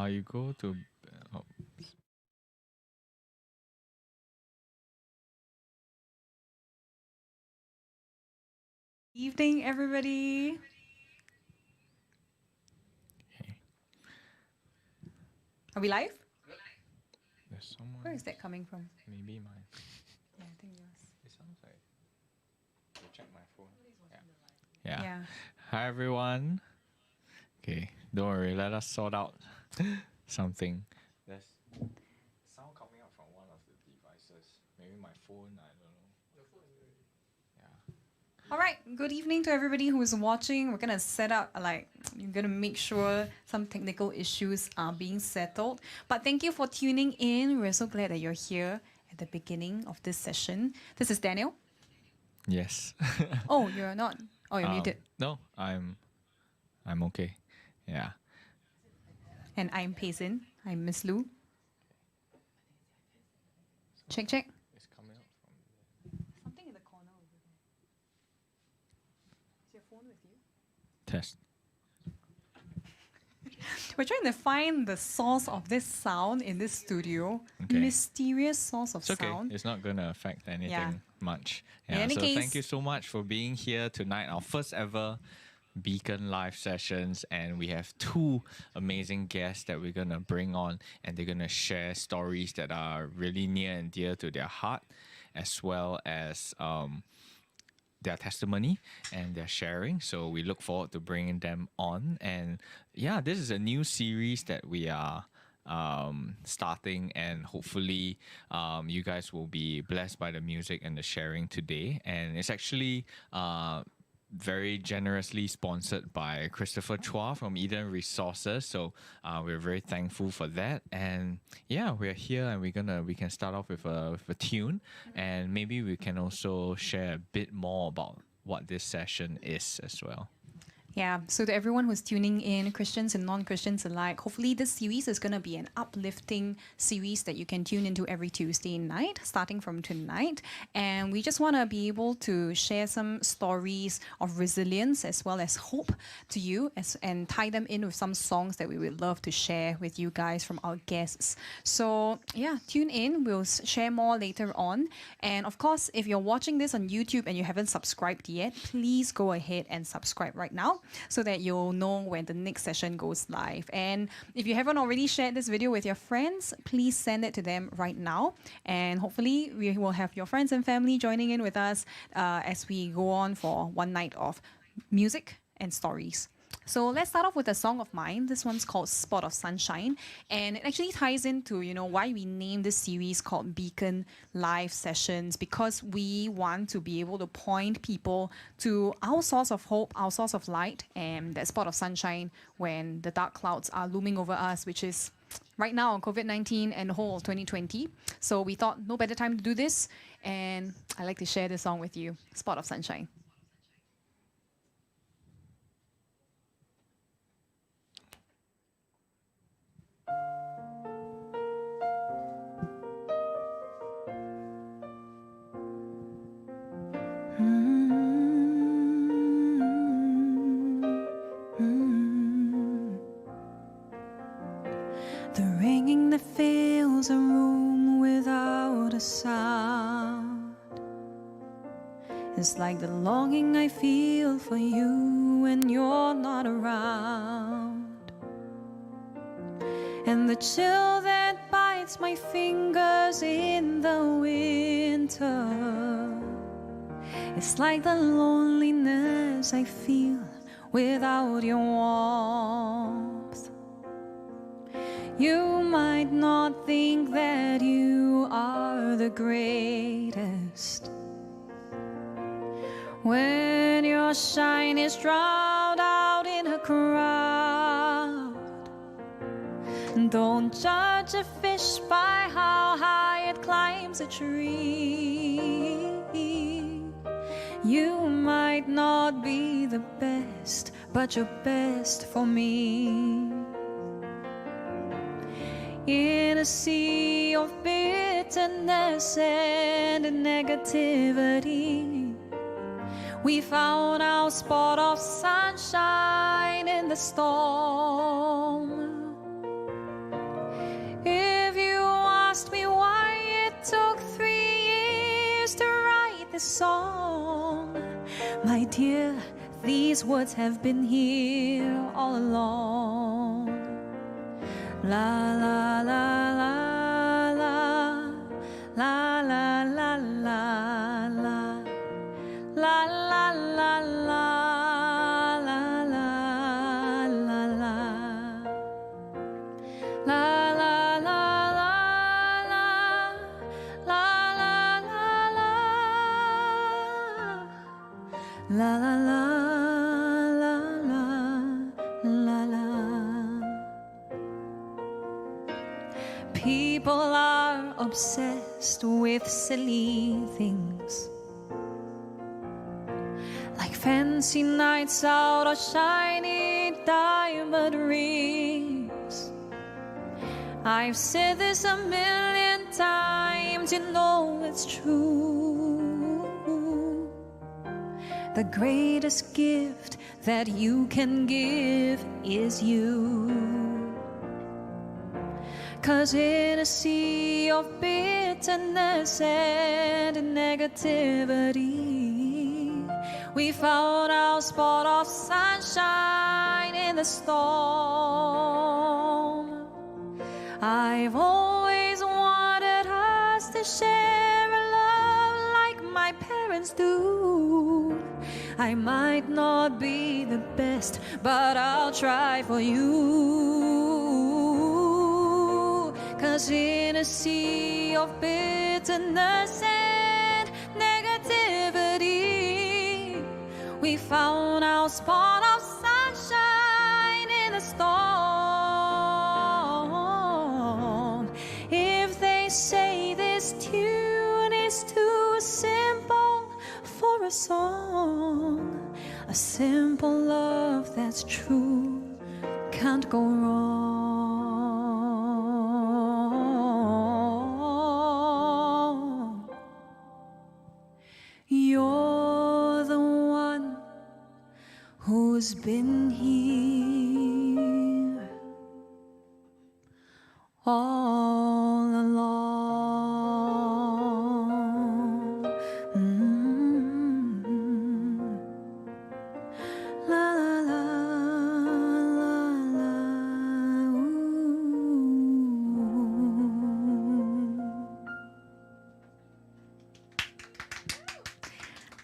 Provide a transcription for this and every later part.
You go to. Oh. Evening, everybody. Okay. Are we live? There's someone. Where is that coming from? Maybe mine. Yeah, I think yours. It sounds like. Check my phone. Yeah. Yeah. Hi everyone. Okay. Don't worry, let us sort out something. There's sound coming out from one of the devices. Maybe my phone, I don't know. Yeah. All right, good evening to everybody who is watching. We're going to set up, you're going to make sure some technical issues are being settled. But thank you for tuning in. We're so glad that you're here at the beginning of this session. This is Daniel. Yes. Oh, you're not. Oh, you're muted. No, I'm okay. Yeah. And I'm Payson. I'm Miss Lou. Check. It's coming out from Something in the corner over there. Is your phone with you? test. We're trying to find the source of this sound in this studio. Okay. Mysterious source of It's okay. sound. It's not going to affect anything Yeah. much. In Yeah. any So case- thank you so much for being here tonight. Our first ever Beacon live sessions, and we have two amazing guests that we're going to bring on, and they're going to share stories that are really near and dear to their heart, as well as their testimony and their sharing. So we look forward to bringing them on. And yeah, this is a new series that we are starting, and hopefully you guys will be blessed by the music and the sharing today. And it's actually very generously sponsored by Christopher Chua from Eden Resources, so we're very thankful for that. And yeah, we're here, and we can start off with a tune, and maybe we can also share a bit more about what this session is as well. Yeah, so to everyone who's tuning in, Christians and non-Christians alike, hopefully this series is going to be an uplifting series that you can tune into every Tuesday night, starting from tonight. And we just want to be able to share some stories of resilience as well as hope to you, and tie them in with some songs that we would love to share with you guys from our guests. So yeah, tune in. We'll share more later on. And of course, if you're watching this on YouTube and you haven't subscribed yet, please go ahead and subscribe right now, so that you'll know when the next session goes live. And if you haven't already shared this video with your friends, please send it to them right now. And hopefully we will have your friends and family joining in with us as we go on for one night of music and stories. So let's start off with a song of mine. This one's called Spot of Sunshine. And it actually ties into, why we named this series called Beacon Live Sessions, because we want to be able to point people to our source of hope, our source of light, and that spot of sunshine when the dark clouds are looming over us, which is right now COVID-19 and the whole of 2020. So we thought no better time to do this. And I'd like to share this song with you, Spot of Sunshine. The ringing that fills a room without a sound. It's like the longing I feel for you when you're not around. And the chill that bites my fingers in the winter. It's like the loneliness I feel without your warmth. You might not think that you are the greatest when your shine is drowned out in a crowd. Don't judge a fish by how high it climbs a tree. You might not be the best, but you're best for me. In a sea of bitterness and negativity, we found our spot of sunshine in the storm. If you asked me why it took 3 years to write this song, my dear, these words have been here all along. La la la la la la la la la la la la la la la la la la. La la la la la la la. People are obsessed with silly things, like fancy nights out or shiny diamond rings. I've said this a million times, you know it's true. The greatest gift that you can give is you. 'Cause in a sea of bitterness and negativity, we found our spot of sunshine in the storm. I've always wanted us to share a love like my parents do. I might not be the best, but I'll try for you. 'Cause in a sea of bitterness and negativity, we found our spot of sunshine in the storm. If they say this tune is too simple for a song, a simple love that's true can't go wrong. You're the one who's been here all along. La la la la la.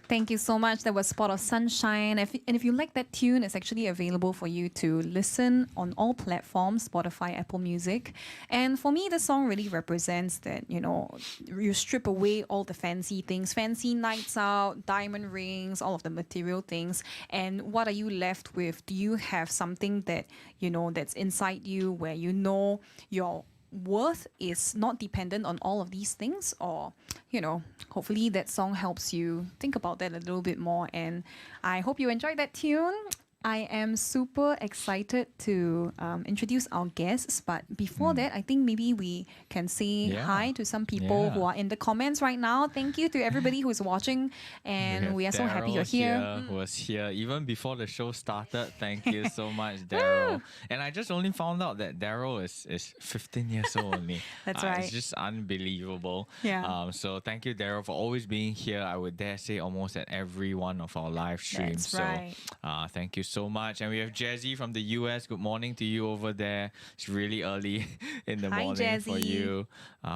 Thank you so much. That was Spot of Sunshine. And if you like that tune, it's actually available for you to listen on all platforms, Spotify, Apple Music. And for me, the song really represents that, you know, you strip away all the fancy things, fancy nights out, diamond rings, all of the material things. And what are you left with? Do you have something that, you know, that's inside you where you know your worth is not dependent on all of these things? Or, you know, hopefully that song helps you think about that a little bit more. And I hope you enjoyed that tune. I am super excited to introduce our guests, but before that, I think maybe we can say hi to some people who are in the comments right now. Thank you to everybody who is watching, and we are so happy you're here. Who was here even before the show started. Thank you so much, Daryl. And I just only found out that Daryl is 15 years old only. That's right. It's just unbelievable. Yeah. So thank you, Daryl, for always being here. I would dare say almost at every one of our live streams. That's right. So thank you so much. And we have Jazzy from the US. Good morning to you over there. It's really early in the morning Jazzy. for you.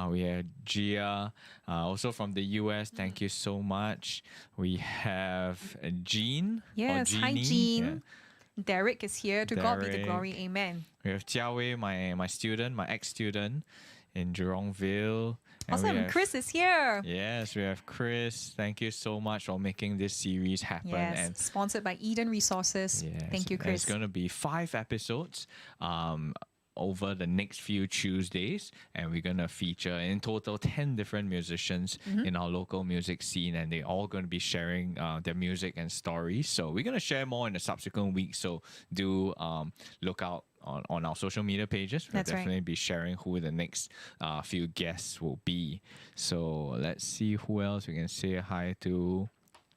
We have Chia, also from the US. Thank you so much. We have Jean. Yes, hi Jean. Derek is here. To God be the glory. Amen. We have Chia Wei, my student, my ex-student in Jurongville. And awesome. Chris is here. Yes, we have Chris. Thank you so much for making this series happen. Yes, and sponsored by Eden Resources. yes, thank you, Chris. and it's going to be 5 episodes over the next few Tuesdays, and we're going to feature in total 10 different musicians in our local music scene, and they're all going to be sharing their music and stories. So we're going to share more in the subsequent weeks, so do look out on our social media pages. We'll definitely be sharing who the next few guests will be. So let's see who else we can say hi to.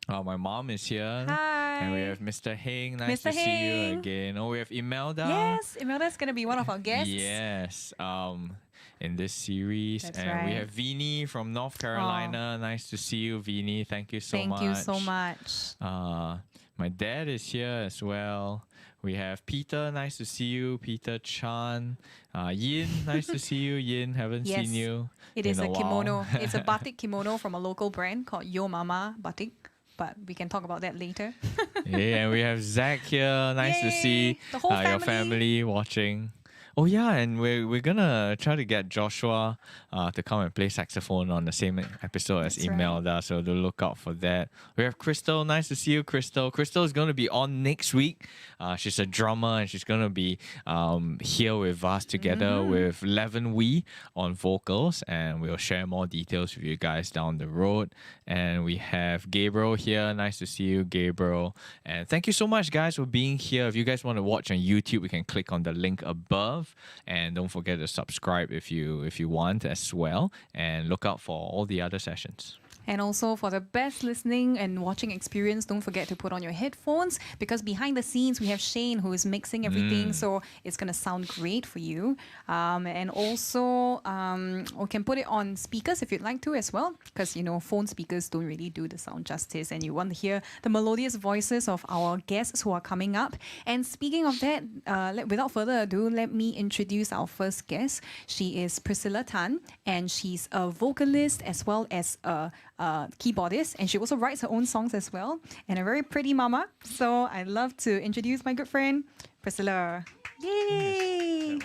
My mom is here. Hi. And we have Mr. Heng. Nice to see you again. Oh, we have Imelda. Yes, Imelda is going to be one of our guests. Yes. In this series. That's and right. we have Vinny from North Carolina. Nice to see you, Vinny. Thank you so much. Thank you so much. My dad is here as well. We have Peter. Nice to see you, Peter Chan. Yin. Nice to see you, Yin. Haven't seen you. It is a kimono. It's a batik kimono from a local brand called Yo Mama Batik. But we can talk about that later. Yeah, and we have Zach here. Nice to see The whole your family watching. Oh yeah, and we're gonna try to get Joshua to come and play saxophone on the same episode as That's right. Imelda, so do look out for that. We have Crystal. Nice to see you, Crystal. Crystal is gonna be on next week. She's a drummer and she's gonna be here with us together with Levin Wee on vocals, and we'll share more details with you guys down the road. And we have Gabriel here. Nice to see you, Gabriel. And thank you so much, guys, for being here. If you guys want to watch on YouTube, you can click on the link above, and don't forget to subscribe if you want as well. And look out for all the other sessions. And also for the best listening and watching experience, don't forget to put on your headphones, because behind the scenes we have Shane who is mixing everything, so it's going to sound great for you. And also we can put it on speakers if you'd like to as well, because phone speakers don't really do the sound justice, and you want to hear the melodious voices of our guests who are coming up. And speaking of that, without further ado, let me introduce our first guest. She is Priscilla Tan, and she's a vocalist as well as a keyboardist, and she also writes her own songs as well, and a very pretty mama. So I'd love to introduce my good friend Priscilla. Yay!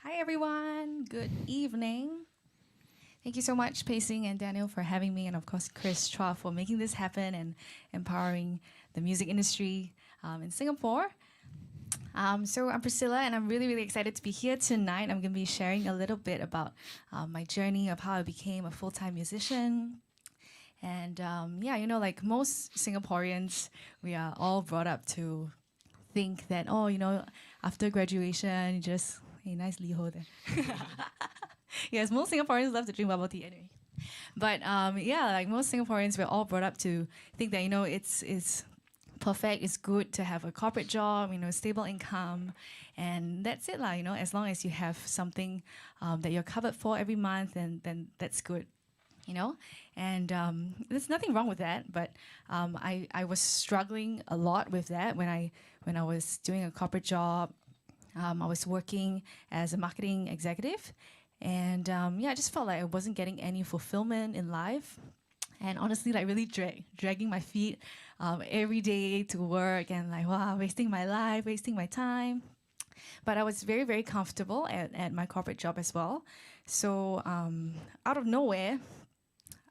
Hi everyone, good evening. Thank you so much, Pacing and Daniel, for having me, and of course Chris Chua for making this happen and empowering the music industry in Singapore. So I'm Priscilla, and I'm really, really excited to be here tonight. I'm going to be sharing a little bit about my journey of how I became a full-time musician. And like most Singaporeans, we are all brought up to think that, after graduation, you just, hey, nice liho there. Yes, most Singaporeans love to drink bubble tea anyway. But like most Singaporeans, we're all brought up to think that, it's perfect, it's good to have a corporate job, stable income, and that's it lah, as long as you have something that you're covered for every month, and then that's good, And there's nothing wrong with that, but I was struggling a lot with that when I was doing a corporate job. I was working as a marketing executive. And I just felt like I wasn't getting any fulfillment in life, and honestly, like really dragging my feet every day to work, and like, wow, wasting my life, wasting my time. But I was very, very comfortable at my corporate job as well. So out of nowhere,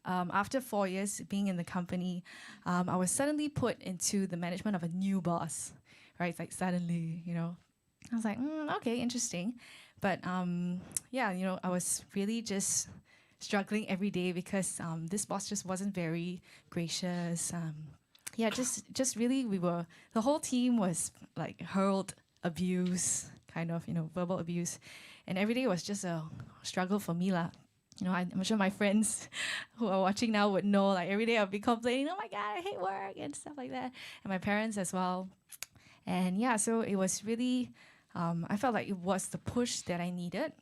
after 4 years being in the company, I was suddenly put into the management of a new boss, right? It's like suddenly, I was like, okay, interesting. But I was really just struggling every day because this boss just wasn't very gracious. Just really, the whole team was like hurled abuse, kind of, verbal abuse. And every day was just a struggle for me lah. I'm sure my friends who are watching now would know, like every day I'll be complaining, oh my God, I hate work and stuff like that. And my parents as well. And so it was really... I felt like it was the push that I needed.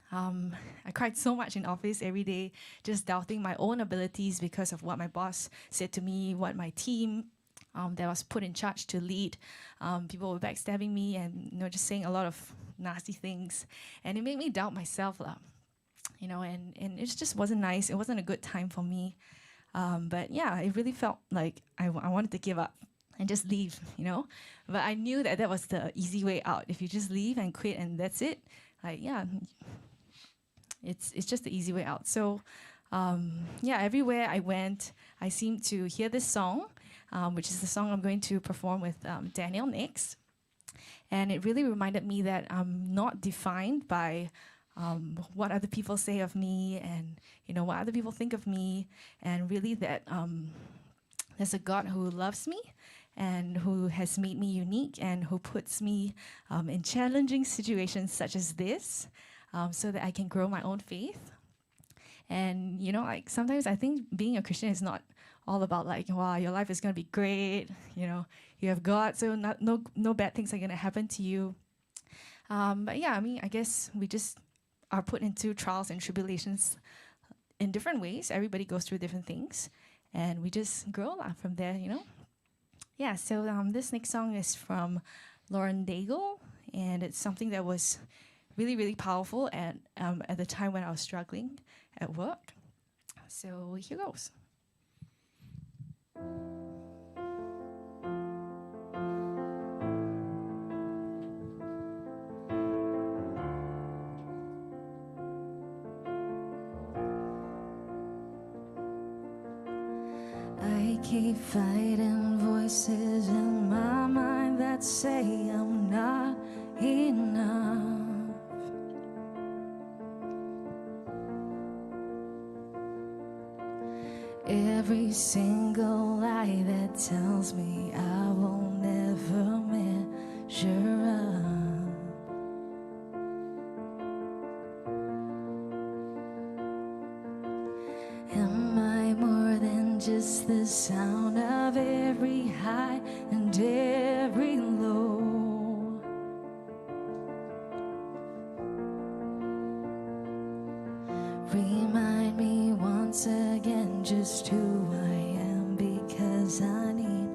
I cried so much in office every day, just doubting my own abilities because of what my boss said to me, what my team that was put in charge to lead. People were backstabbing me and just saying a lot of nasty things, and it made me doubt myself, and it just wasn't nice. It wasn't a good time for me. But it really felt like I wanted to give up and just leave, But I knew that was the easy way out. If you just leave and quit and that's it, it's just the easy way out. So, everywhere I went, I seemed to hear this song, which is the song I'm going to perform with Daniel next. And it really reminded me that I'm not defined by what other people say of me and, what other people think of me, and really that there's a God who loves me and who has made me unique and who puts me in challenging situations such as this so that I can grow my own faith. And, sometimes I think being a Christian is not all about like, wow, your life is going to be great, you have God, so no bad things are going to happen to you. But I guess we just are put into trials and tribulations in different ways. Everybody goes through different things, and we just grow from there, So this next song is from Lauren Daigle, and it's something that was really, really powerful at the time when I was struggling at work. So here goes. I keep fighting voices in my mind that say I'm not enough. Every single lie that tells me I will never measure up. Am I more than just the sound of every high and every low? Remind me once again just who I am, because I need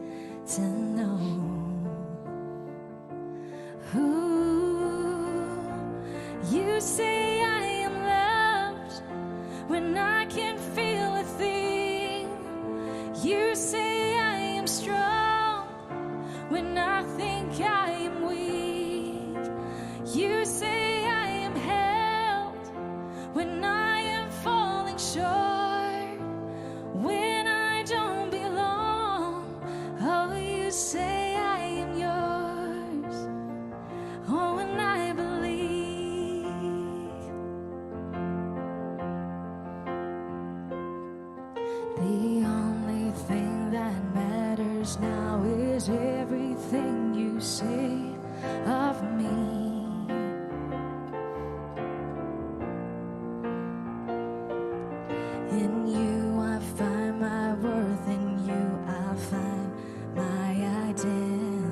to know who you say I am. Loved when I can't feel a thing. You say I am strong when I think I am weak. You say I am held when I am falling short, when I don't belong. Oh, you say I am yours. Oh, and I believe. The only thing that matters now is everything you say of me. In you I find my worth, in you I find my identity.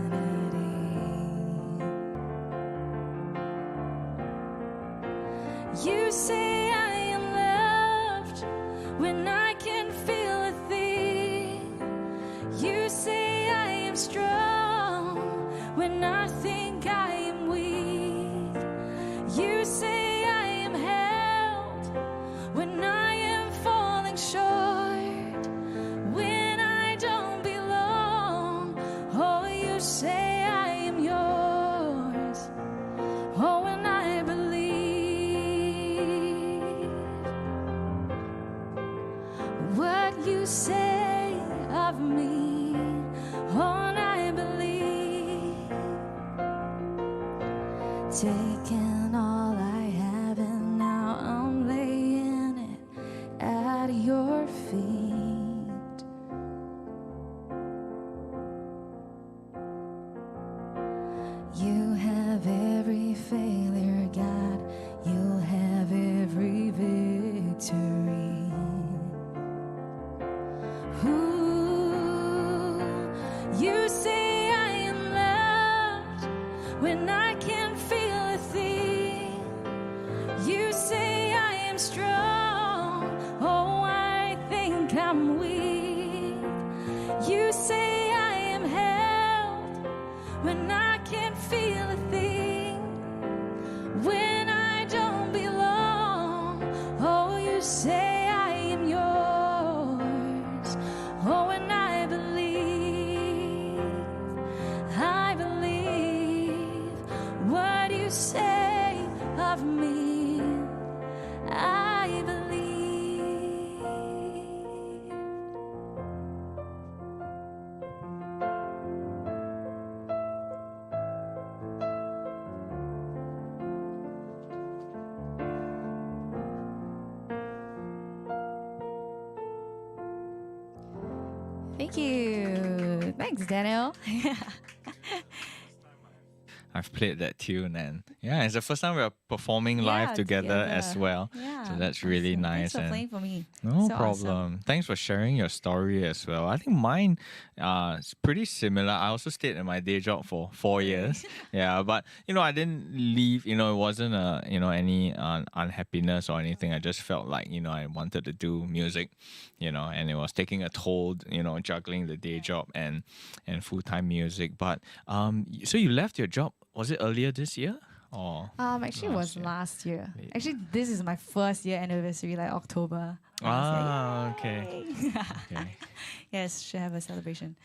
You say I am loved when I can't feel a thing. You say I am strong when I think I am weak. You say I am held when I am falling short, when I don't belong. Oh, you say I am yours. Oh, and I believe what you say of me. Oh, and I believe. Taking all I have and now I'm laying it at your feet. You have every failure, God. You'll have every victory. Ooh, you say I am loved when I can't feel a thing. You say I am strong. Oh, I think I'm weak. You say I am held when I can't feel a thing, when I don't belong. Oh, you say I am yours. Oh, and I believe what you say of me. I believe. Thank you. Thanks, Daniel. I've played that tune, and yeah, it's the first time we're performing live together as well. Yeah, So that's really awesome. nice. Thanks for and playing for me. No So problem. awesome. Thanks for sharing your story as well. I think mine is pretty similar. I also stayed in my day job for 4 years. Yeah, but I didn't leave. It wasn't any unhappiness or anything. I just felt like I wanted to do music. And it was taking a toll. Juggling the day job and full-time music. But so you left your job. Was it earlier this year? Or Actually, it was year? last year. Late. Actually, this is my first year anniversary, like October. last year. Okay. Yay! Okay. Yes, should have a celebration.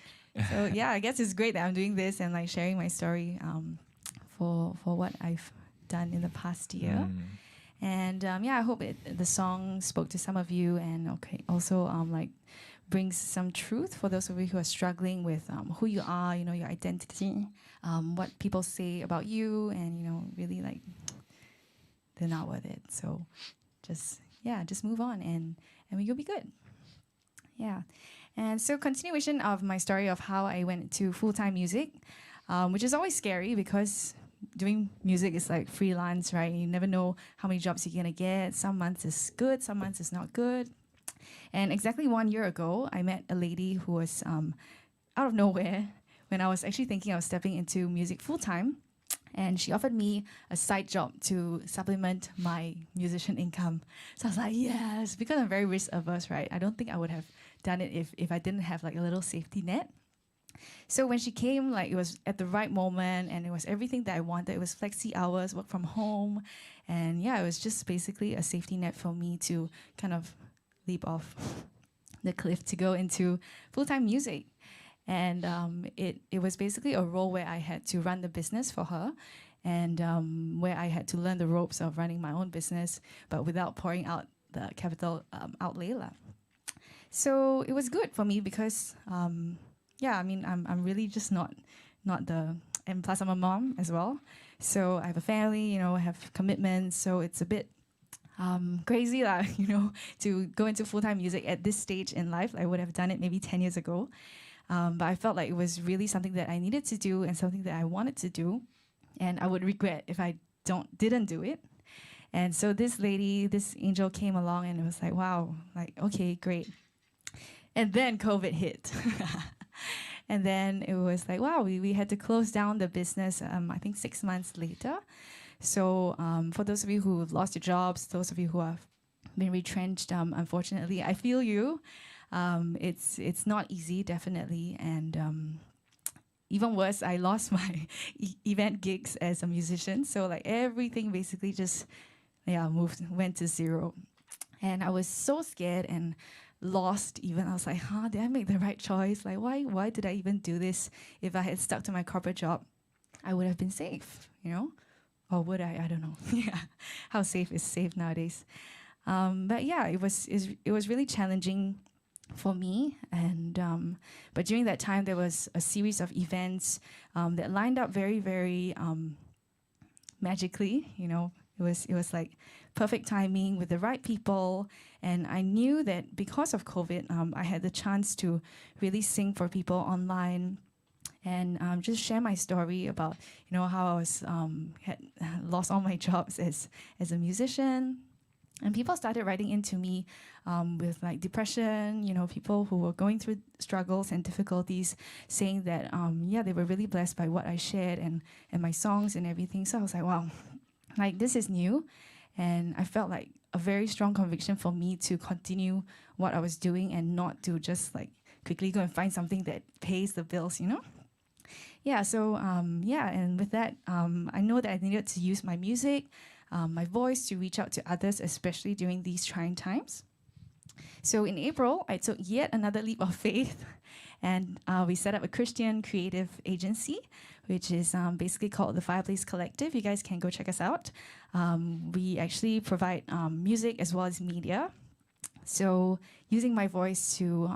So yeah, I guess it's great that I'm doing this and like sharing my story for what I've done in the past year. Mm. And yeah, I hope the song spoke to some of you and also like brings some truth for those of you who are struggling with who you are, you know, your identity, what people say about you, and you know, really like they're not worth it. So just move on and you'll be good. Yeah. And so continuation of my story of how I went to full-time music, which is always scary because doing music is like freelance, right? You never know how many jobs you're gonna get. Some months is good, some months is not good. And exactly 1 year ago, I met a lady who was out of nowhere when I was actually thinking of stepping into music full-time. And she offered me a side job to supplement my musician income. So I was like, yes, because I'm very risk averse, right? I don't think I would have done it if I didn't have like a little safety net. So when she came, like it was at the right moment and it was everything that I wanted. It was flexi hours, work from home. And yeah, it was just basically a safety net for me to kind of leap off the cliff to go into full-time music. And it was basically a role where I had to run the business for her and where I had to learn the ropes of running my own business, but without pouring out the capital outlay. So it was good for me because, yeah, I mean, I'm really just not the, and plus I'm a mom as well. So I have a family, you know, I have commitments. So it's a bit crazy, you know, to go into full-time music at this stage in life. I would have done it maybe 10 years ago. But I felt like it was really something that I needed to do and something that I wanted to do. And I would regret if I didn't do it. And so this lady, this angel came along and it was like, wow, like, okay, great. And then COVID hit. And then it was like, wow, we had to close down the business, I think 6 months later. So for those of you who have lost your jobs, those of you who have been retrenched, unfortunately, I feel you. It's not easy, definitely. And even worse, I lost my event gigs as a musician. So like everything basically just, went to zero. And I was so scared and lost even. I was like, did I make the right choice? Like, why did I even do this? If I had stuck to my corporate job, I would have been safe, you know? Or would I? I don't know. Yeah, how safe is safe nowadays? But yeah, it was really challenging for me. And but during that time, there was a series of events that lined up very, very magically. You know, it was like perfect timing with the right people. And I knew that because of COVID, I had the chance to really sing for people online and just share my story about, you know, how I was had lost all my jobs as a musician. And people started writing into me with like depression, you know, people who were going through struggles and difficulties, saying that, they were really blessed by what I shared and my songs and everything. So I was like, wow, like this is new. And I felt like a very strong conviction for me to continue what I was doing and not to just like quickly go and find something that pays the bills, you know? Yeah, so and with that, I know that I needed to use my music, my voice to reach out to others, especially during these trying times. So in April, I took yet another leap of faith, and we set up a Christian creative agency, which is basically called the Fireplace Collective. You guys can go check us out. We actually provide music as well as media. So using my voice to,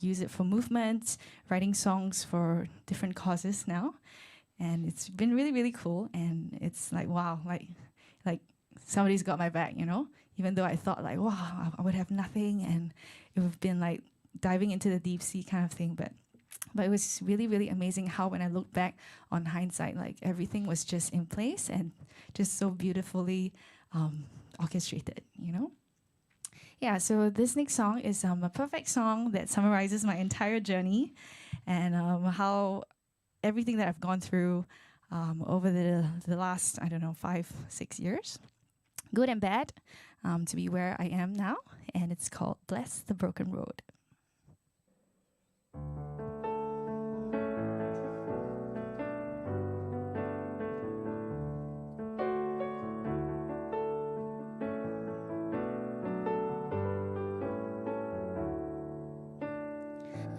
use it for movements, writing songs for different causes now. And it's been really, really cool. And it's like, wow, like somebody's got my back, you know? Even though I thought like, wow, I would have nothing. And it would have been like diving into the deep sea kind of thing. But it was really, really amazing how when I look back on hindsight, like everything was just in place and just so beautifully orchestrated, you know? Yeah, so this next song is a perfect song that summarizes my entire journey and how everything that I've gone through over the last, 5-6 years, good and bad, to be where I am now. And it's called Bless the Broken Road.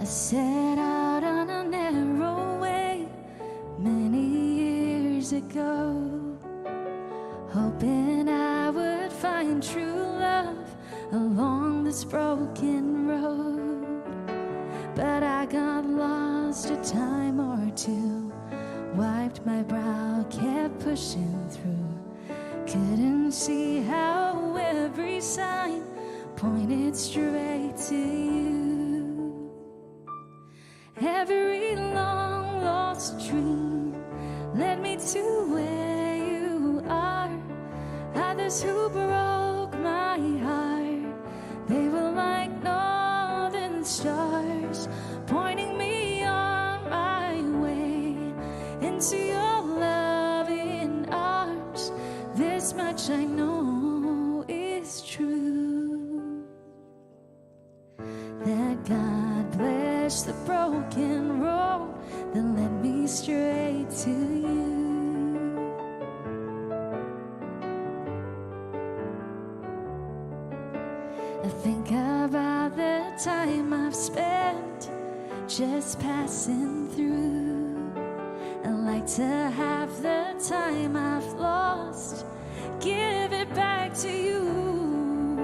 I set out on a narrow way many years ago, hoping I would find true love along this broken road. But I got lost a time or two, wiped my brow, kept pushing through. Couldn't see how every sign pointed straight to you. Every long lost dream led me to where you are. Others who broke my heart, they were like northern stars, pointing me on my way into your loving arms. This much I know is true, that God bless the broken road that led me straight to you. I think about the time I've spent just passing through. I like to have the time I've lost, give it back to you.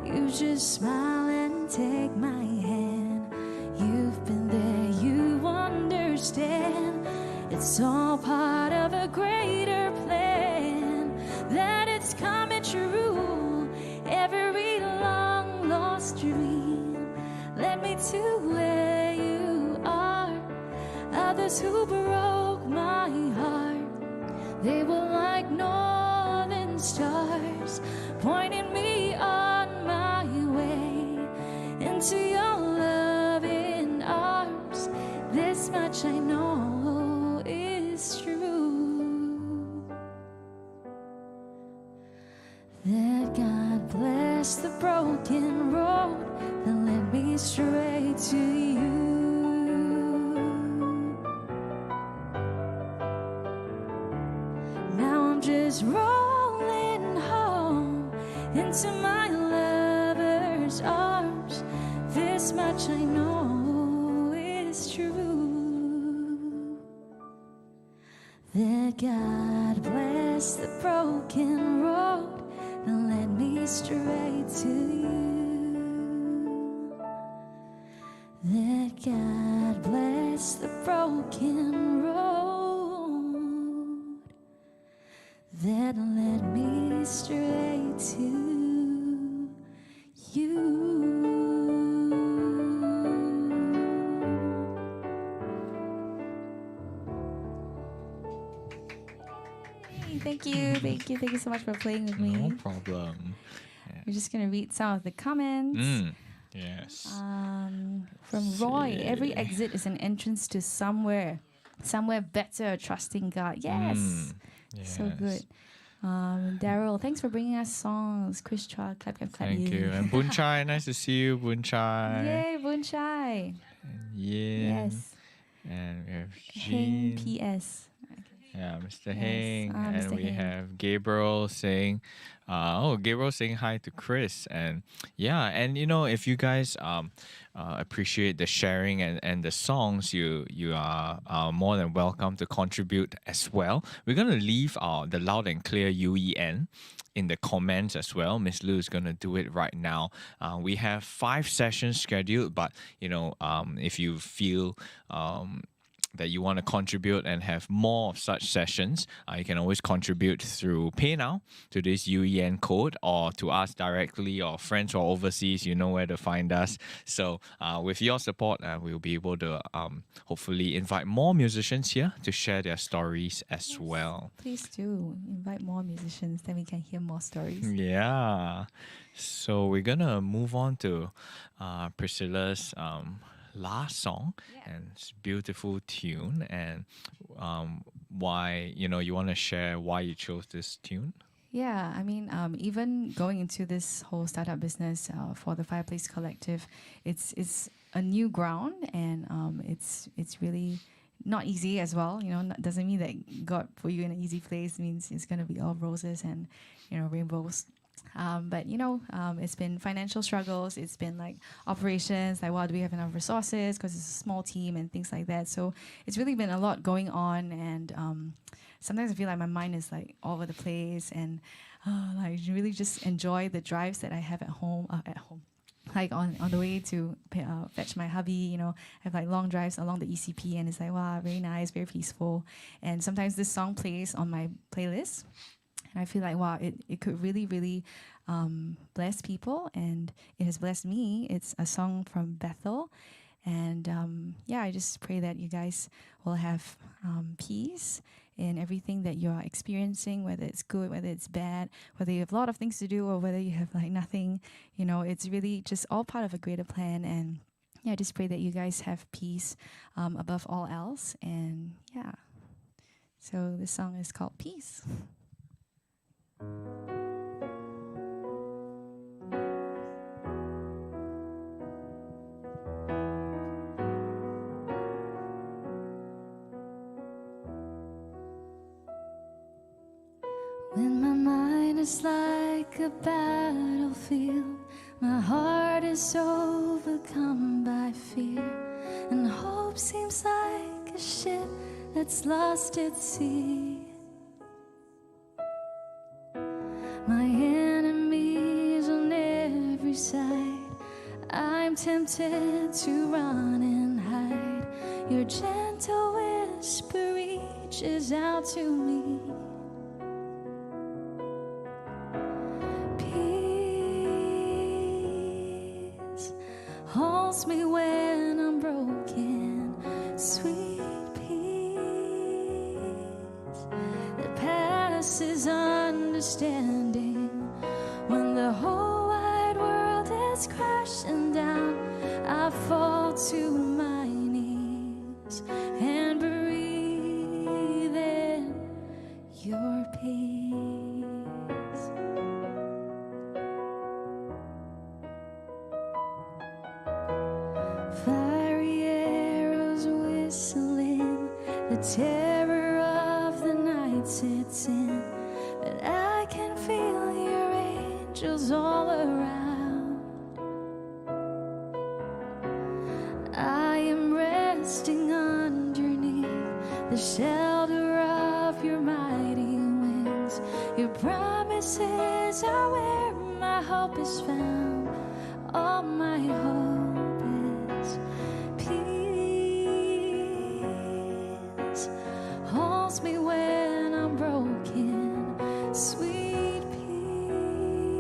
You just smile and take my hand. You've been there, you understand. It's all part of a greater plan, that it's coming true. Every long lost dream led me to where you are. Others who broke my heart, they were like northern stars, pointing me on my way into your loving arms. This much I know is true, that God bless the broken road that led me straight to you. Now I'm just rolling home into my lover's arms. This much I know is true, that God bless the broken road that led me straight to you. That God bless the broken road that led me straight to you. Thank you so much for playing with me. No problem. We're just gonna read some of the comments. Yes. From Roy, every exit is an entrance to somewhere better. Trusting God. Yes, so good. Daryl, thanks for bringing us songs. Chris Chia, clap, clap, clap. Thank you. And Boon Chai, nice to see you, Boon Chai. Yay, Boon Chai. Yes. And we have Jean. Heng PS. Yeah, Mr. Yes. Heng. And Mr. we Heng. have Gabriel saying, Gabriel saying hi to Chris. And yeah, and you know, if you guys appreciate the sharing and the songs, you are more than welcome to contribute as well. We're going to leave the Loud and Clear UEN in the comments as well. Miss Lou is going to do it right now. We have 5 sessions scheduled, but you know, if you feel that you want to contribute and have more of such sessions, you can always contribute through PayNow to this UEN code, or to us directly, or friends or overseas, you know where to find us. So with your support, we'll be able to hopefully invite more musicians here to share their stories as well. Please do invite more musicians, then we can hear more stories. Yeah. So we're going to move on to Priscilla's last song, and it's a beautiful tune. And why, you know, you want to share why you chose this tune? Yeah, I mean, even going into this whole startup business for the Fireplace Collective, it's a new ground, and it's really not easy as well. You know, doesn't mean that God put you in an easy place. It means it's going to be all roses and, you know, rainbows But it's been financial struggles. It's been like operations, like, do we have enough resources? Because it's a small team and things like that. So it's really been a lot going on, and sometimes I feel like my mind is like all over the place, and like really just enjoy the drives that I have at home. Like on the way to fetch my hubby, I have like long drives along the ECP, and it's like, wow, very nice, very peaceful. And sometimes this song plays on my playlist, and I feel like, wow, it could really, really bless people, and it has blessed me. It's a song from Bethel. And I just pray that you guys will have peace in everything that you're experiencing, whether it's good, whether it's bad, whether you have a lot of things to do or whether you have like nothing. It's really just all part of a greater plan. And I just pray that you guys have peace above all else. And so this song is called Peace. When my mind is like a battlefield, my heart is overcome by fear, and hope seems like a ship that's lost at sea. My enemies on every side, I'm tempted to run and hide. Your gentle whisper reaches out to me. Holds me when I'm broken, sweet peace that passes understanding. When the whole wide world is crashing down, I fall to my knees and breathe in your peace. Fiery arrows whistling, the terror of the night sets in, but I can feel your angels all around. I am resting underneath the shelter of your mighty wings. Your promises are where my hope is found. All my hope holds me when I'm broken, sweet peace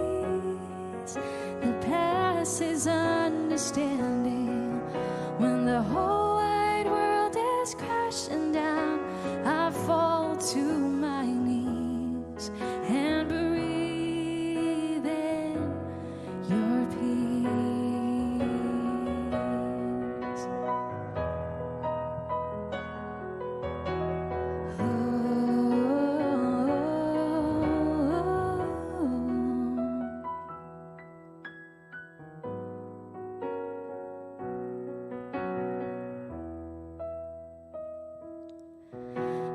that passes understanding. When the whole wide world is crashing down, I fall to my knees and breathe in your peace.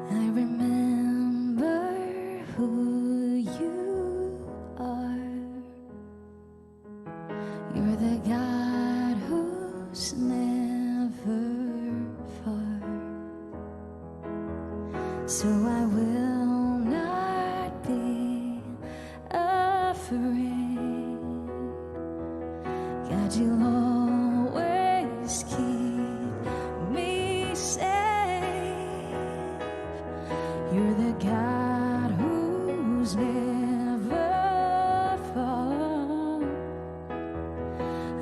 I remember who you are. You're the God who's never far. So I will not be afraid. God, you'll always keep me safe. You're the God who's never far.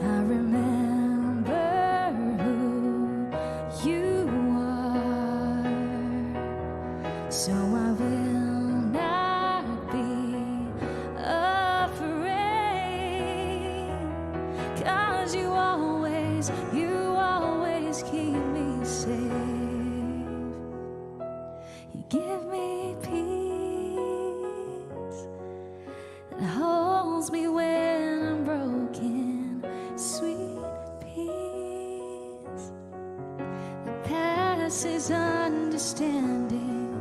I remember who you are. So I will not be afraid. 'Cause you always keep me safe. You give me peace that holds me when I'm broken, sweet peace that passes understanding.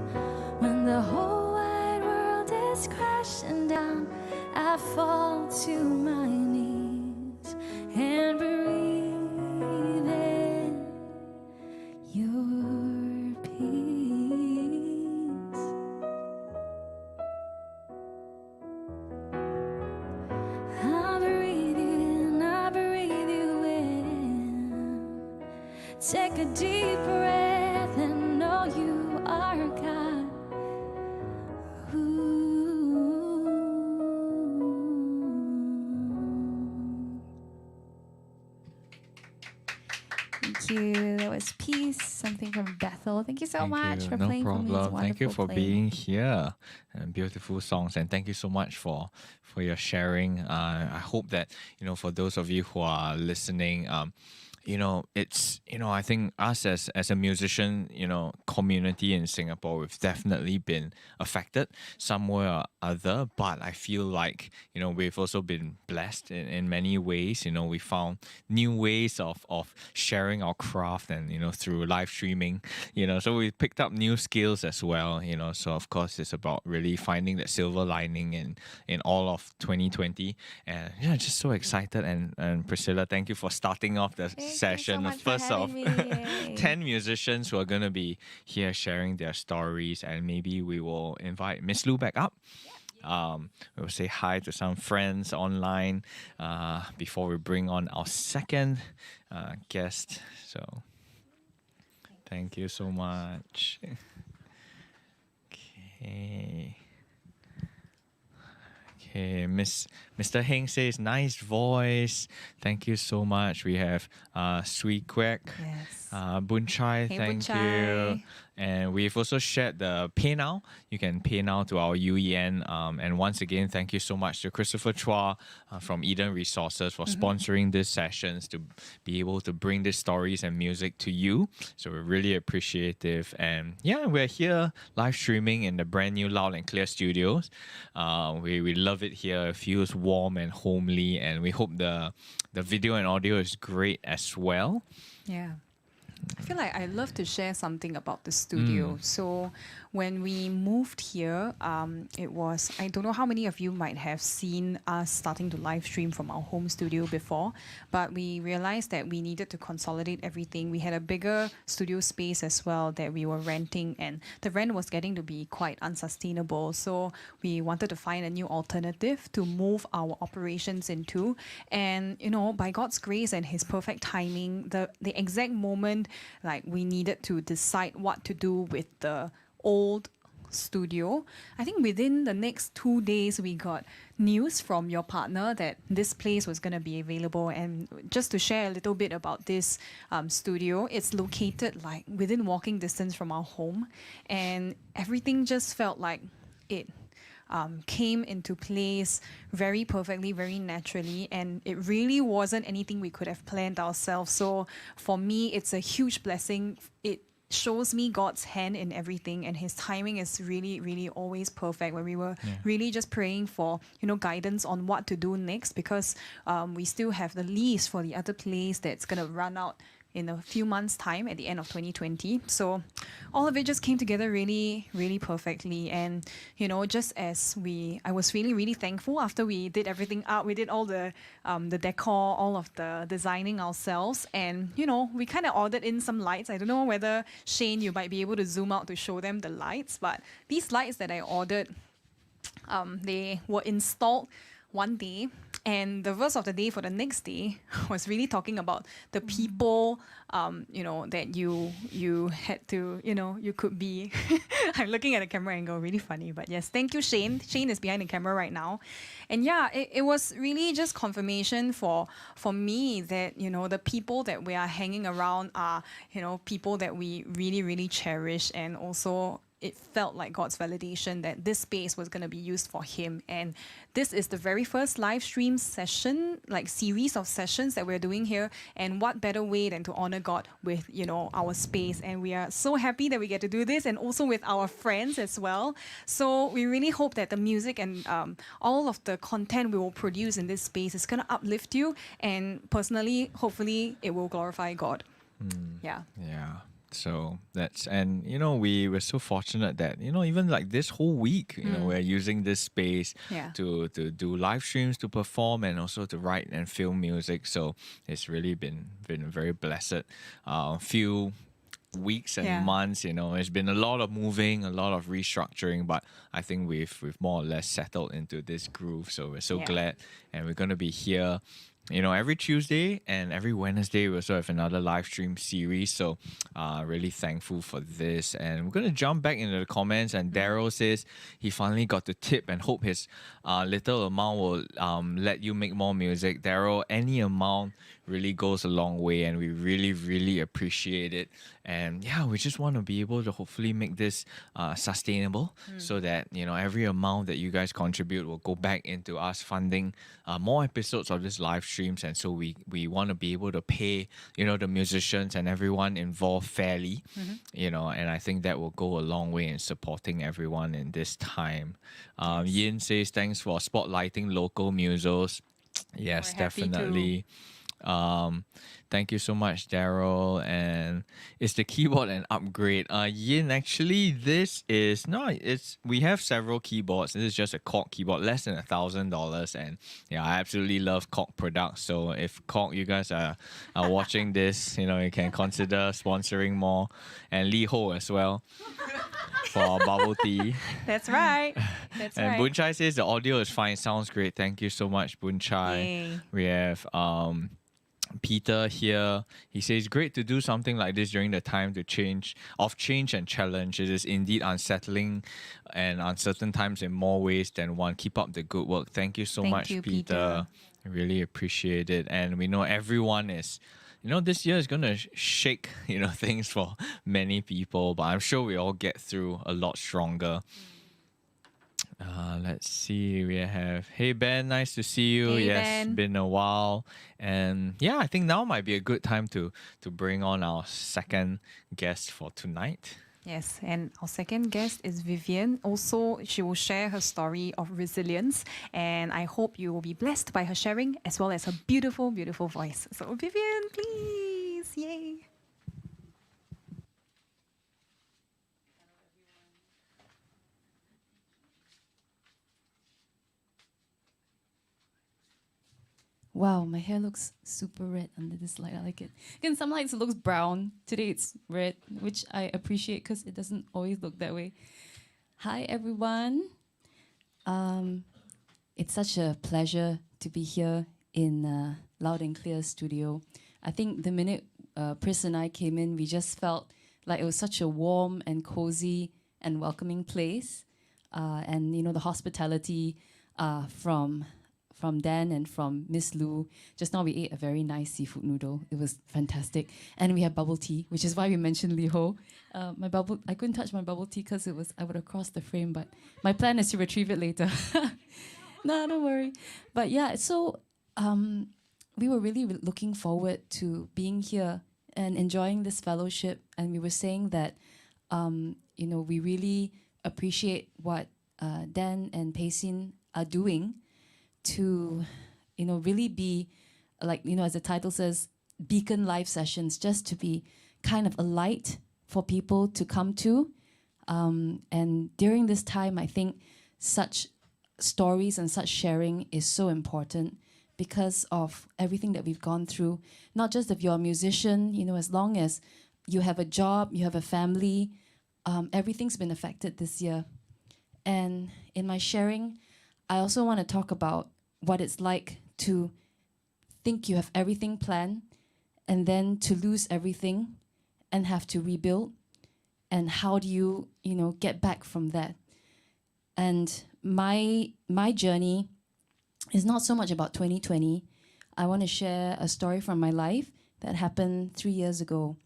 When the whole wide world is crashing down, I I fall to my knees and breathe in your peace. I breathe in, I breathe you in. Take a deep breath and know you are God. Thank you. That was Peace, something from Bethel. Thank you so much for No playing for me. It's problem. Thank you wonderful for playing. being here. And beautiful songs, and thank you so much for your sharing. I hope that for those of you who are listening, it's I think us as a musician community in Singapore, we've definitely been affected some way or other, but I feel like we've also been blessed in many ways. We found new ways of sharing our craft, and through live streaming, so we picked up new skills as well. So of course it's about really finding that silver lining in all of 2020, and just so excited. And Priscilla, thank you for starting off the session, the first of 10 musicians who are going to be here sharing their stories, and maybe we will invite Miss Lou back up. We'll say hi to some friends online before we bring on our second guest. So thank you so much. Okay, Mr. Heng says, nice voice. Thank you so much. We have Sweet Kwek, Yes. Boon Chai, Hey, thank Boon you. Chai. And we've also shared the pay now. You can pay now to our UEN. And once again, thank you so much to Christopher Chua from Eden Resources for sponsoring these sessions to be able to bring these stories and music to you. So we're really appreciative. And yeah, we're here live streaming in the brand new Loudanclear studios. We love it here. It feels warm and homely. And we hope the video and audio is great as well. Yeah. I feel like I love to share something about the studio. So when we moved here, it was, I don't know how many of you might have seen us starting to live stream from our home studio before, but we realized that we needed to consolidate everything. We had a bigger studio space as well that we were renting, and the rent was getting to be quite unsustainable. So we wanted to find a new alternative to move our operations into. And, by God's grace and His perfect timing, the exact moment like we needed to decide what to do with the old studio, I think within the next 2 days we got news from your partner that this place was going to be available. And just to share a little bit about this studio, it's located like within walking distance from our home, and everything just felt like it came into place very perfectly, very naturally, and it really wasn't anything we could have planned ourselves. So for me, it's a huge blessing. It shows me God's hand in everything, and His timing is really, really always perfect. When we were really just praying for guidance on what to do next, because we still have the lease for the other place that's gonna run out in a few months' time at the end of 2020. So all of it just came together really, really perfectly. And, just as I was really, really thankful after we did everything up. We did all the decor, all of the designing ourselves. And, we kind of ordered in some lights. I don't know whether, Shane, you might be able to zoom out to show them the lights. But these lights that I ordered, they were installed one day, and the verse of the day for the next day was really talking about the people, that you had to, you could be. I'm looking at the camera angle, really funny, but yes, thank you, Shane. Shane is behind the camera right now, and yeah, it was really just confirmation for me that the people that we are hanging around are people that we really, really cherish, and also it felt like God's validation that this space was going to be used for Him. And this is the very first live stream session, like series of sessions that we're doing here. And what better way than to honor God with, our space. And we are so happy that we get to do this, and also with our friends as well. So we really hope that the music and all of the content we will produce in this space is going to uplift you. And personally, hopefully, it will glorify God. Yeah. Yeah. So that's, and we were so fortunate that even like this whole week we're using this space Yeah. to do live streams, to perform, and also to write and film music. So it's really been a very blessed few weeks and Yeah. months. It's been a lot of moving, a lot of restructuring, but I think we've more or less settled into this groove. So we're so Yeah. glad, and we're going to be here every Tuesday and every Wednesday. We also have another live stream series. So really thankful for this. And we're going to jump back into the comments. And Daryl says he finally got the tip and hope his little amount will let you make more music. Daryl, any amount really goes a long way, and we really, really appreciate it. And yeah, we just want to be able to hopefully make this sustainable, so that every amount that you guys contribute will go back into us funding more episodes of this live streams. And so we want to be able to pay the musicians and everyone involved fairly, and I think that will go a long way in supporting everyone in this time. Yin says thanks for spotlighting local musos. Yes, We're happy too. definitely. Thank you so much, Daryl. And is the keyboard an upgrade? Yin, actually, we have several keyboards. This is just a Korg keyboard, less than $1,000. And yeah, I absolutely love Korg products. So if Korg, you guys are watching this, you can consider sponsoring more. And Lee Ho as well for our bubble tea. That's right. That's And right. Boon Chai says the audio is fine, sounds great. Thank you so much, Boon Chai. Yay. We have Peter here. He says, great to do something like this during the time of change and challenge. It is indeed unsettling and uncertain times in more ways than one. Keep up the good work. Thank you so Thank much, you, Peter. I really appreciate it. And we know everyone is, this year is going to shake, things for many people, but I'm sure we all get through a lot stronger. Let's see. We have, hey Ben, nice to see you. Hey, yes, Ben. been a while. And yeah, I think now might be a good time to bring on our second guest for tonight. Yes, and our second guest is Vivienne. Also, she will share her story of resilience, and I hope you will be blessed by her sharing as well as her beautiful, beautiful voice. So, Vivienne, please, yay! Wow, my hair looks super red under this light. I like it. Again, some lights it looks brown. Today it's red, which I appreciate because it doesn't always look that way. Hi, everyone. It's such a pleasure to be here in Loudanclear studio. I think the minute Pris and I came in, we just felt like it was such a warm and cozy and welcoming place. And, the hospitality from Dan and from Miss Lou. Just now we ate a very nice seafood noodle. It was fantastic. And we have bubble tea, which is why we mentioned Liho. I couldn't touch my bubble tea because I would have crossed the frame, but my plan is to retrieve it later. No, don't worry. But yeah, so we were really looking forward to being here and enjoying this fellowship. And we were saying that, we really appreciate what Dan and Paysin are doing to, really be, like, as the title says, beacon live sessions, just to be kind of a light for people to come to. And during this time, I think such stories and such sharing is so important because of everything that we've gone through. Not just if you're a musician, as long as you have a job, you have a family, everything's been affected this year. And in my sharing, I also want to talk about what it's like to think you have everything planned and then to lose everything and have to rebuild. And how do you, get back from that? And my journey is not so much about 2020. I want to share a story from my life that happened 3 years ago.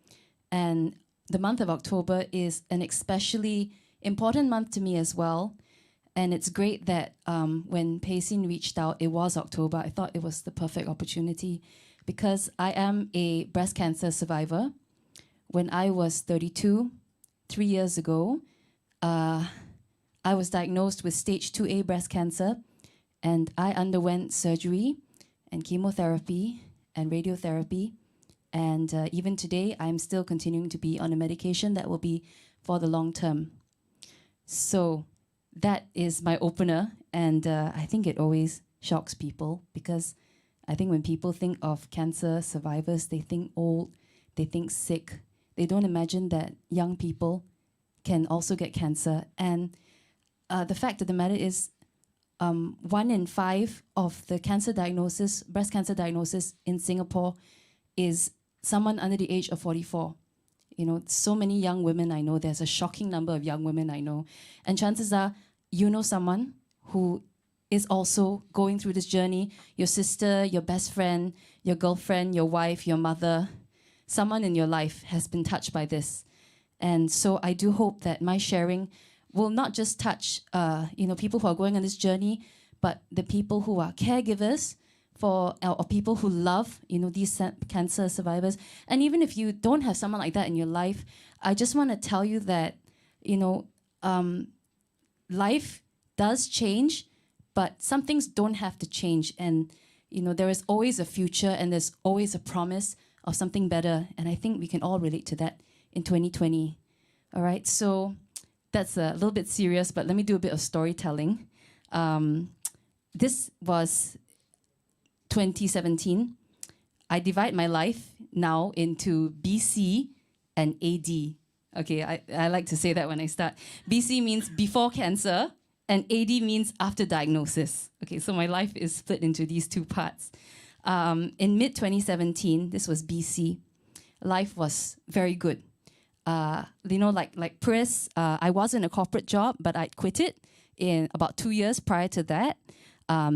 And the month of October is an especially important month to me as well. And it's great that when Paysin reached out, it was October. I thought it was the perfect opportunity because I am a breast cancer survivor. When I was 32, 3 years ago, I was diagnosed with stage 2A breast cancer, and I underwent surgery and chemotherapy and radiotherapy And even today, I'm still continuing to be on a medication that will be for the long term. So that is my opener. And I think it always shocks people, because I think when people think of cancer survivors, they think old, they think sick. They don't imagine that young people can also get cancer. And the fact of the matter is, 1 in 5 of the cancer diagnosis, breast cancer diagnosis in Singapore, is someone under the age of 44. You know, so many young women I know. There's a shocking number of young women I know. And chances are, you know someone who is also going through this journey. Your sister, your best friend, your girlfriend, your wife, your mother. Someone in your life has been touched by this. And so I do hope that my sharing will not just touch people who are going on this journey, but the people who are caregivers for or people who love these cancer survivors. And even if you don't have someone like that in your life, I just want to tell you that life does change, but some things don't have to change. And there is always a future, and there's always a promise of something better. And I think we can all relate to that in 2020. All right, so that's a little bit serious, but let me do a bit of storytelling. This was 2017. I divide my life now into BC and AD. Okay, I like to say that when I start. BC means before cancer, and AD means after diagnosis. Okay, so my life is split into these two parts. In mid-2017, this was BC, life was very good. Like Pris, I was in a corporate job, but I quit it in about 2 years prior to that.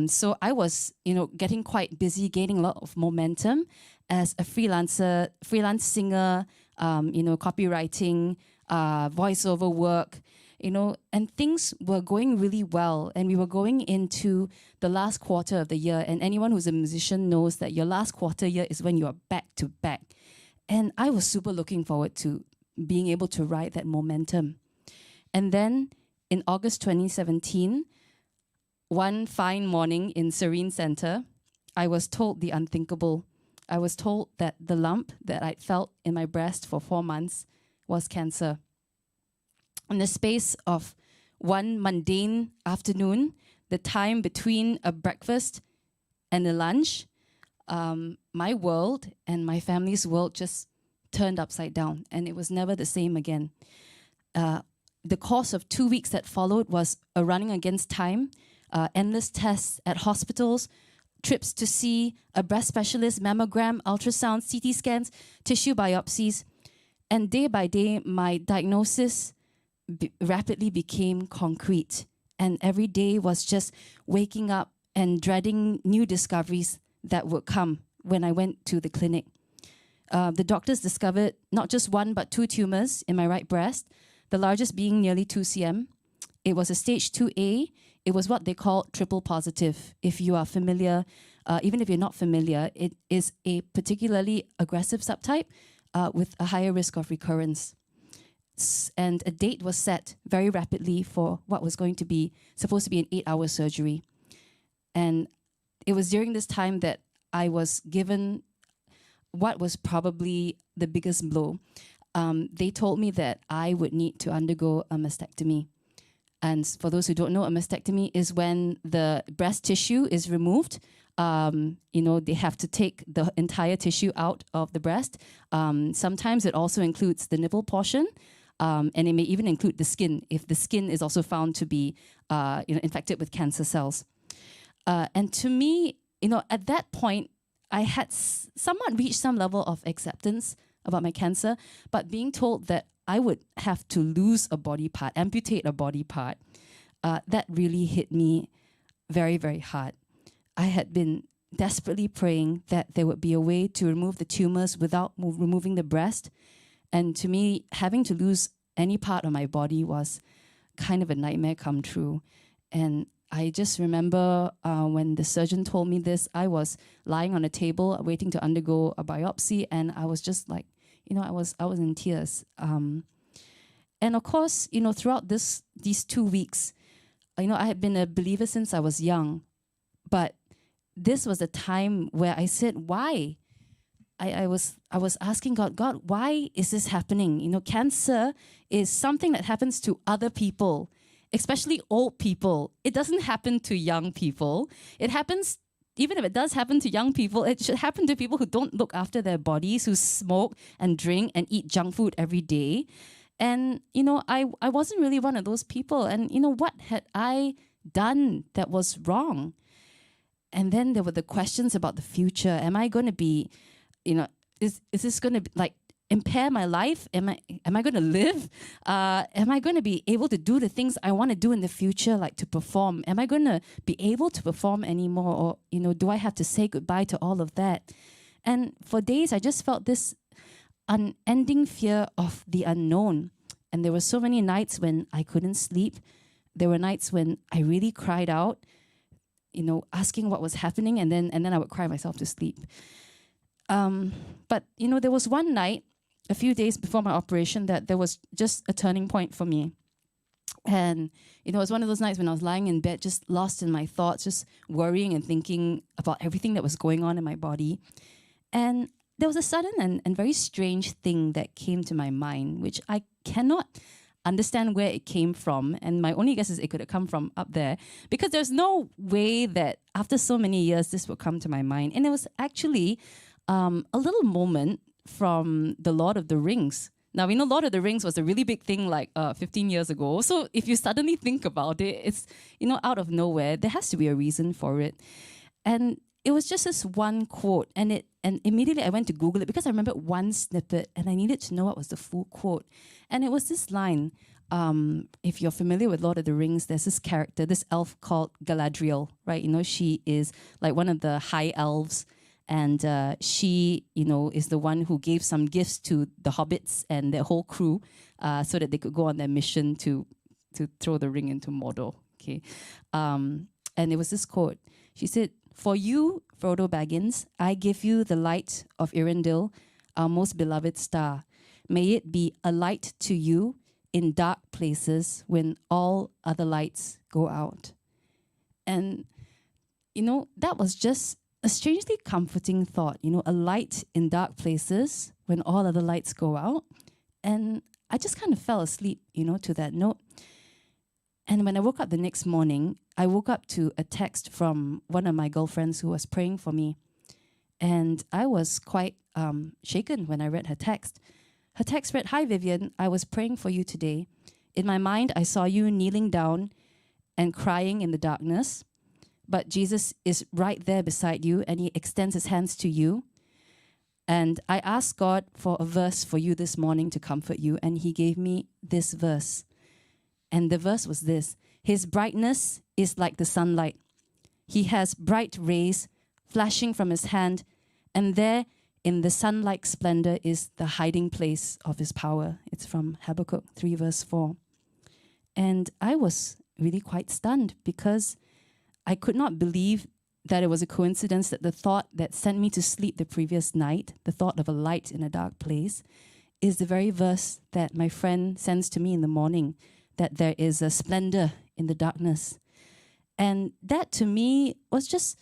So I was, getting quite busy, gaining a lot of momentum as a freelance singer, copywriting, voiceover work, and things were going really well. And we were going into the last quarter of the year. And anyone who's a musician knows that your last quarter year is when you are back to back. And I was super looking forward to being able to ride that momentum. And then in August 2017, one fine morning in Serene Center, I was told the unthinkable. I was told that the lump that I'd felt in my breast for 4 months was cancer. In the space of one mundane afternoon, the time between a breakfast and a lunch, my world and my family's world just turned upside down, and it was never the same again. The course of 2 weeks that followed was a running against time, endless tests at hospitals, trips to see a breast specialist, mammogram, ultrasound, CT scans, tissue biopsies. And day by day, my diagnosis rapidly became concrete. And every day was just waking up and dreading new discoveries that would come when I went to the clinic. The doctors discovered not just 1, but 2 tumors in my right breast, the largest being nearly 2 cm. It was a stage 2A. It was what they call triple positive. If you are familiar, even if you're not familiar, it is a particularly aggressive subtype with a higher risk of recurrence. And a date was set very rapidly for what was supposed to be an 8-hour surgery. And it was during this time that I was given what was probably the biggest blow. They told me that I would need to undergo a mastectomy. And for those who don't know, a mastectomy is when the breast tissue is removed. They have to take the entire tissue out of the breast. Sometimes it also includes the nipple portion, and it may even include the skin, if the skin is also found to be infected with cancer cells. And to me, at that point, I had somewhat reached some level of acceptance about my cancer, but being told that I would have to lose a body part, amputate a body part, that really hit me very, very hard. I had been desperately praying that there would be a way to remove the tumors without removing the breast. And to me, having to lose any part of my body was kind of a nightmare come true. And I just remember when the surgeon told me this, I was lying on a table waiting to undergo a biopsy, and I was just like, I was in tears. And of course, throughout these 2 weeks, I had been a believer since I was young, but this was a time where I said, why? I was asking God, why is this happening? You know, cancer is something that happens to other people, especially old people. It doesn't happen to young people. It happens, even if it does happen to young people, it should happen to people who don't look after their bodies, who smoke and drink and eat junk food every day. And, you know, I wasn't really one of those people. And, you know, what had I done that was wrong? And then there were the questions about the future. Am I going to be, you know, is this going to like impair my life? Am I going to live? Am I going to be able to do the things I want to do in the future, like to perform? Am I going to be able to perform anymore? Or, you know, do I have to say goodbye to all of that? And for days, I just felt this unending fear of the unknown. And there were so many nights when I couldn't sleep. There were nights when I really cried out, you know, asking what was happening, and then I would cry myself to sleep. But, you know, there was one night, a few days before my operation, that there was just a turning point for me. And, you know, it was one of those nights when I was lying in bed, just lost in my thoughts, just worrying and thinking about everything that was going on in my body. And there was a sudden and very strange thing that came to my mind, which I cannot understand where it came from. And my only guess is it could have come from up there, because there's no way that after so many years this would come to my mind. And it was actually a little moment from The Lord of the Rings. Now, we know Lord of the Rings was a really big thing like 15 years ago. So if you suddenly think about it, it's, you know, out of nowhere. There has to be a reason for it. And it was just this one quote, and immediately I went to Google it because I remembered one snippet and I needed to know what was the full quote. And it was this line. If you're familiar with Lord of the Rings, there's this character, this elf called Galadriel, right? You know, she is like one of the high elves, and she, you know, is the one who gave some gifts to the hobbits and their whole crew, so that they could go on their mission to throw the ring into Mordor. Okay, and it was this quote. She said, "For you, Frodo Baggins, I give you the light of Irendil, our most beloved star. May it be a light to you in dark places when all other lights go out." And, you know, that was just a strangely comforting thought, you know, a light in dark places when all other lights go out. And I just kind of fell asleep, you know, to that note. And when I woke up the next morning, I woke up to a text from one of my girlfriends who was praying for me. And I was quite shaken when I read her text. Her text read, "Hi Vivienne, I was praying for you today. In my mind, I saw you kneeling down and crying in the darkness. But Jesus is right there beside you and he extends his hands to you. And I asked God for a verse for you this morning to comfort you. And he gave me this verse. And the verse was this: his brightness is like the sunlight. He has bright rays flashing from his hand. And there in the sun-like splendor is the hiding place of his power." It's from Habakkuk 3 verse 4. And I was really quite stunned because I could not believe that it was a coincidence that the thought that sent me to sleep the previous night, the thought of a light in a dark place, is the very verse that my friend sends to me in the morning, that there is a splendor in the darkness. And that to me was just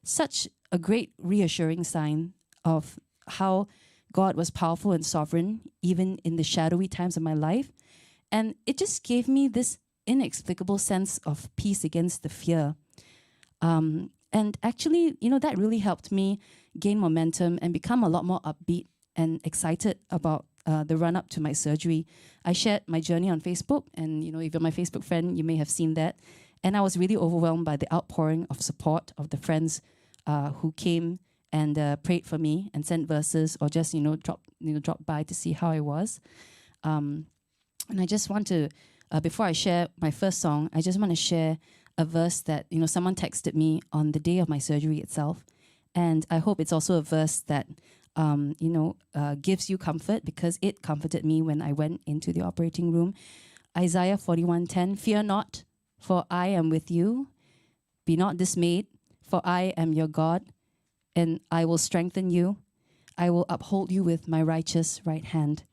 such a great reassuring sign of how God was powerful and sovereign, even in the shadowy times of my life. And it just gave me this inexplicable sense of peace against the fear. And actually, you know, that really helped me gain momentum and become a lot more upbeat and excited about the run-up to my surgery. I shared my journey on Facebook, and, you know, if you're my Facebook friend, you may have seen that. And I was really overwhelmed by the outpouring of support of the friends who came and prayed for me and sent verses, or just, dropped by to see how I was. And I just want to, before I share my first song, I just want to share a verse that, you know, someone texted me on the day of my surgery itself. And I hope it's also a verse that, gives you comfort, because it comforted me when I went into the operating room. Isaiah 41:10, "Fear not, for I am with you. Be not dismayed, for I am your God, and I will strengthen you. I will uphold you with my righteous right hand."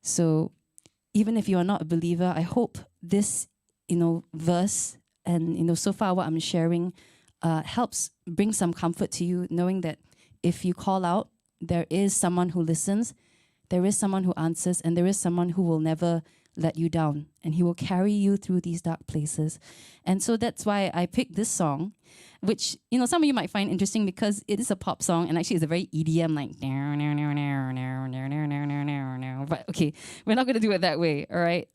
So even if you are not a believer, I hope this, verse and, so far what I'm sharing helps bring some comfort to you, knowing that if you call out there is someone who listens, there is someone who answers, and there is someone who will never let you down, and he will carry you through these dark places. And so that's why I picked this song, which, you know, some of you might find interesting because it is a pop song, and actually it's a very EDM, like, but okay, we're not going to do it that way, all right?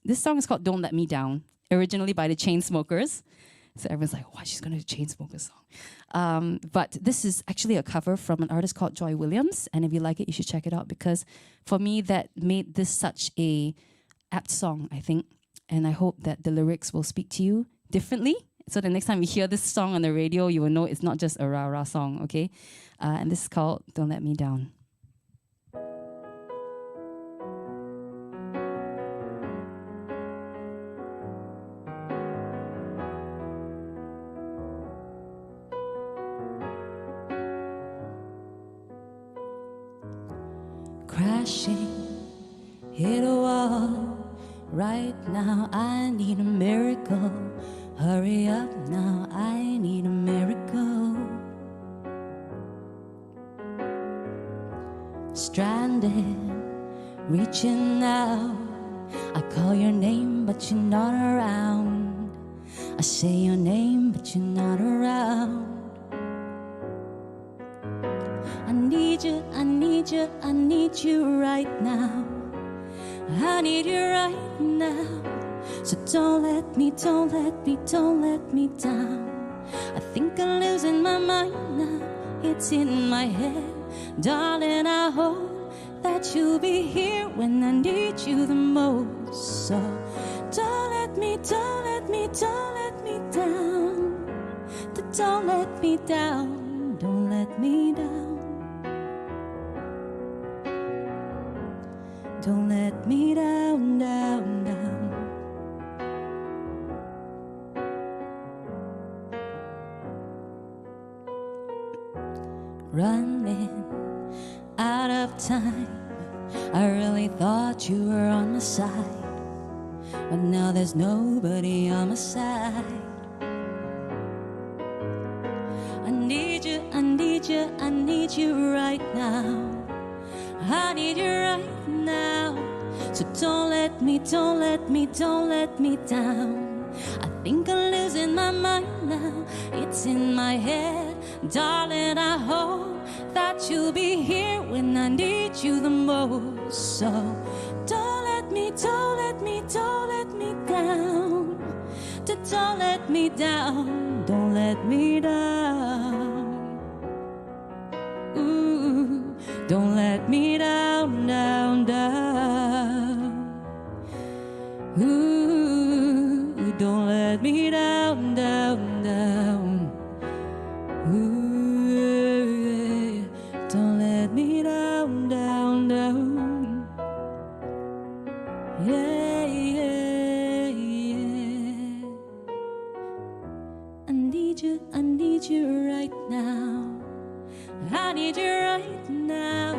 This song is called Don't Let Me Down, originally by the Chainsmokers. So everyone's like, what, she's going to do a Chainsmokers song. But this is actually a cover from an artist called Joy Williams, and if you like it, you should check it out, because for me, that made this such a apt song, I think. And I hope that the lyrics will speak to you differently. So the next time you hear this song on the radio, you will know it's not just a rah-rah song, okay? And this is called Don't Let Me Down. Crashing, hit a wall. Right now I need a miracle. Hurry up now, I need a miracle. Stranded, reaching out. I call your name but you're not around. I say your name but you're not around. I need you, I need you, I need you right now. I need you right now. So don't let me, don't let me, don't let me down. I think I'm losing my mind now. It's in my head. Darling, I hope that you'll be here when I need you the most. So don't let me, don't let me, don't let me down. Don't let me down. Don't let me down. Don't let me down, down, down. Running out of time. I really thought you were on my side, but now there's nobody on my side. I need you, I need you, I need you right now. I need you right now. So don't let me, don't let me, don't let me down. I think I'm losing my mind now. It's in my head. Darling, I hope that you'll be here when I need you the most. So don't let me, don't let me, don't let me down. Don't let me down. Don't let me down. Ooh, don't let me down, down, down. Ooh, don't let me down, down, down. Ooh, yeah. Don't let me down, down, down. Yeah, yeah, yeah. I need you right now. I need you right now.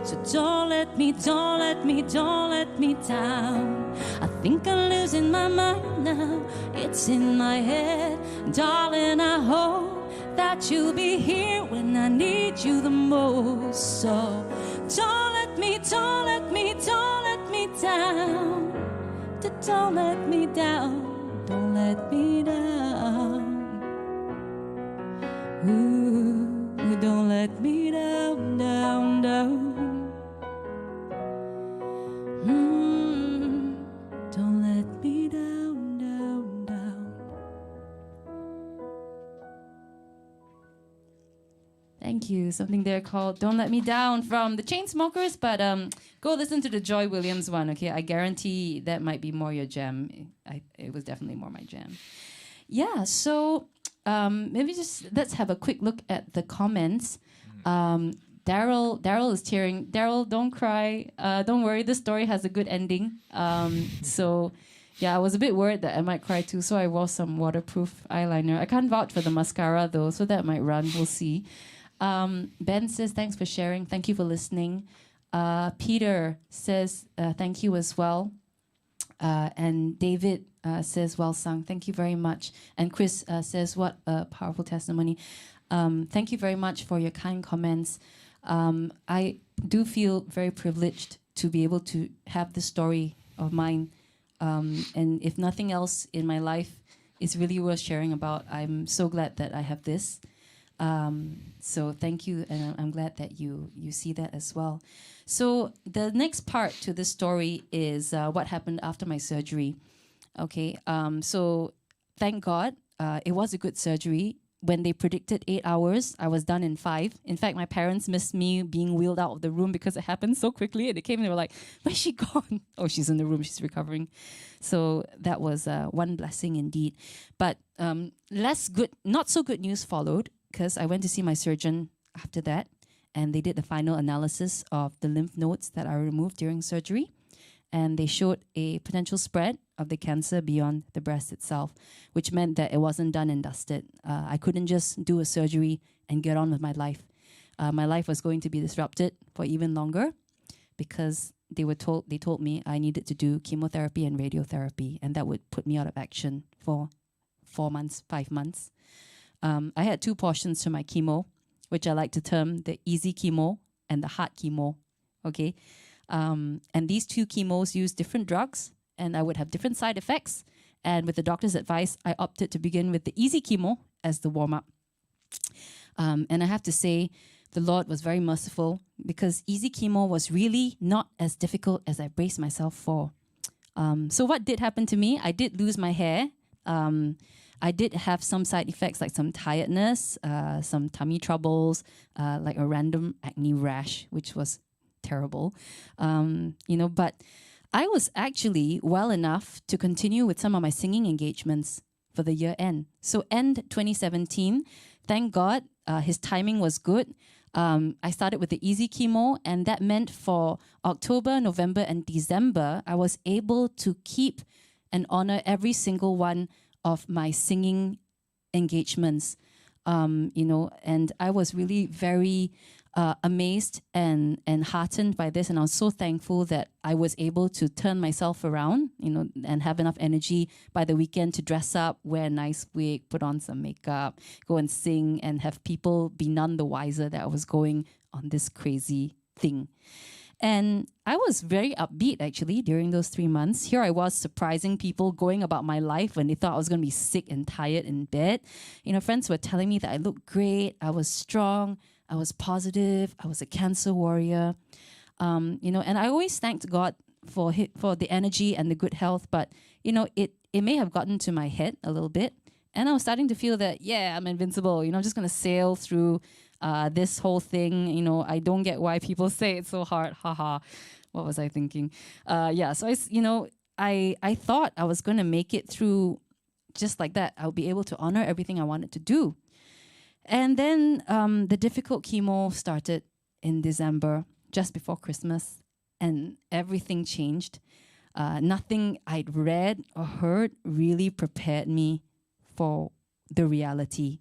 So don't let me, don't let me, don't let me down. I think I'm losing my mind now. It's in my head. Darling, I hope that you'll be here when I need you the most. So don't let me, don't let me, don't let me down. Don't let me down. Don't let me down. Ooh, don't let me down, down, down. Don't let me down, down, down. Thank you. Something there called Don't Let Me Down from the Chainsmokers, but go listen to the Joy Williams one, okay? I guarantee that might be more your jam. It was definitely more my jam. Yeah, so maybe just let's have a quick look at the comments. Daryl is tearing. Daryl, don't cry. Don't worry, this story has a good ending. So yeah, I was a bit worried that I might cry too, so I wore some waterproof eyeliner. I can't vouch for the mascara though, so that might run. We'll see. Ben says, thanks for sharing. Thank you for listening. Peter says, thank you as well. And David says, well sung. Thank you very much. And Chris says, what a powerful testimony. Thank you very much for your kind comments. I do feel very privileged to be able to have this story of mine. And if nothing else in my life is really worth sharing about, I'm so glad that I have this. So thank you, and I'm glad that you see that as well. So the next part to this story is what happened after my surgery. Okay, so thank God, it was a good surgery. When they predicted 8 hours, I was done in 5. In fact, my parents missed me being wheeled out of the room because it happened so quickly. And they came and they were like, "Where's she gone?" "Oh, she's in the room. She's recovering." So that was one blessing indeed. But not so good news followed, because I went to see my surgeon after that, and they did the final analysis of the lymph nodes that are removed during surgery. And they showed a potential spread of the cancer beyond the breast itself, which meant that it wasn't done and dusted. I couldn't just do a surgery and get on with my life. My life was going to be disrupted for even longer, because they told me I needed to do chemotherapy and radiotherapy, and that would put me out of action for 4 months, 5 months. I had 2 portions to my chemo, which I like to term the easy chemo and the hard chemo. Okay. And these 2 chemos use different drugs, and I would have different side effects. And with the doctor's advice, I opted to begin with the easy chemo as the warm-up. And I have to say, the Lord was very merciful, because easy chemo was really not as difficult as I braced myself for. So what did happen to me? I did lose my hair. I did have some side effects, like some tiredness, some tummy troubles, like a random acne rash, which was terrible, but I was actually well enough to continue with some of my singing engagements for the year end. So end 2017, thank God, his timing was good. I started with the easy chemo, and that meant for October, November, and December, I was able to keep and honor every single one of my singing engagements, and I was really very amazed and heartened by this, and I was so thankful that I was able to turn myself around, and have enough energy by the weekend to dress up, wear a nice wig, put on some makeup, go and sing, and have people be none the wiser that I was going on this crazy thing. And I was very upbeat, actually, during those 3 months. Here I was surprising people, going about my life when they thought I was going to be sick and tired in bed. Friends were telling me that I looked great, I was strong, I was positive, I was a cancer warrior. And I always thanked God for the energy and the good health, but, it may have gotten to my head a little bit. And I was starting to feel that, yeah, I'm invincible. I'm just going to sail through this whole thing. I don't get why people say it's so hard. Haha. What was I thinking? So I thought I was going to make it through just like that. I'll be able to honor everything I wanted to do. And then the difficult chemo started in December, just before Christmas, and everything changed. Nothing I'd read or heard really prepared me for the reality.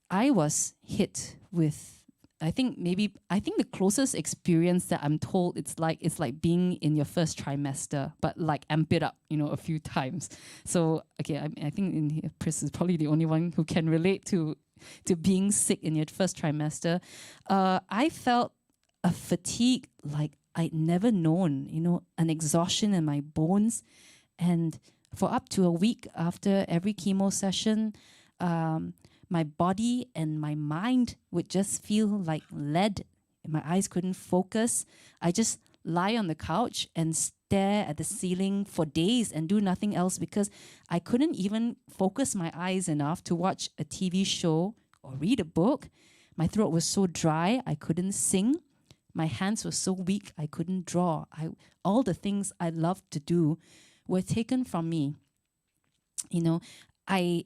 I was hit with, I think the closest experience that I'm told it's like being in your first trimester, but like amp it up, a few times. So okay, I think in here, Pris is probably the only one who can relate to being sick in your first trimester. I felt a fatigue like I'd never known, an exhaustion in my bones, and for up to a week after every chemo session, my body and my mind would just feel like lead. My eyes couldn't focus. I just lie on the couch and stare at the ceiling for days and do nothing else, because I couldn't even focus my eyes enough to watch a TV show or read a book. My throat was so dry, I couldn't sing. My hands were so weak, I couldn't draw. All the things I loved to do were taken from me.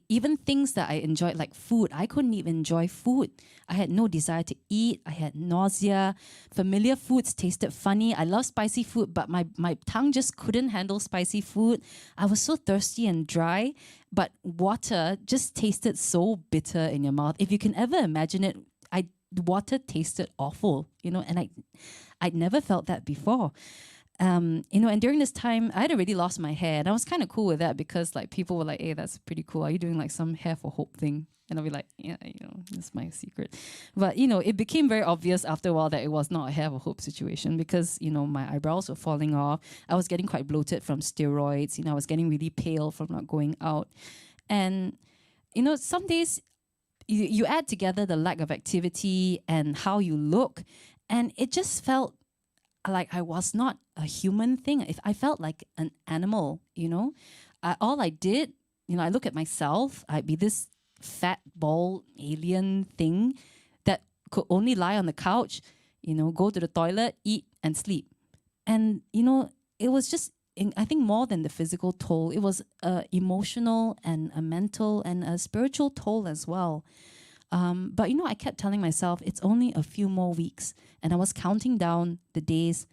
Even things that I enjoyed, like food, I couldn't even enjoy food. I had no desire to eat. I had nausea. Familiar foods tasted funny. I love spicy food, but my tongue just couldn't handle spicy food. I was so thirsty and dry, but water just tasted so bitter in your mouth. If you can ever imagine it, water tasted awful, and I'd never felt that before. And during this time, I had already lost my hair, and I was kind of cool with that, because like people were like, "Hey, that's pretty cool. Are you doing like some hair for hope thing?" And I'll be like, yeah, that's my secret. But, it became very obvious after a while that it was not a have a hope situation because, my eyebrows were falling off. I was getting quite bloated from steroids. I was getting really pale from not going out. And, some days you add together the lack of activity and how you look, and it just felt like I was not a human thing. If I felt like an animal, all I did, I look at myself, I'd be this fat, bald alien thing that could only lie on the couch, go to the toilet, eat and sleep. And, it was just, I think more than the physical toll, it was a emotional and a mental and a spiritual toll as well. But, I kept telling myself it's only a few more weeks. And I was counting down the days,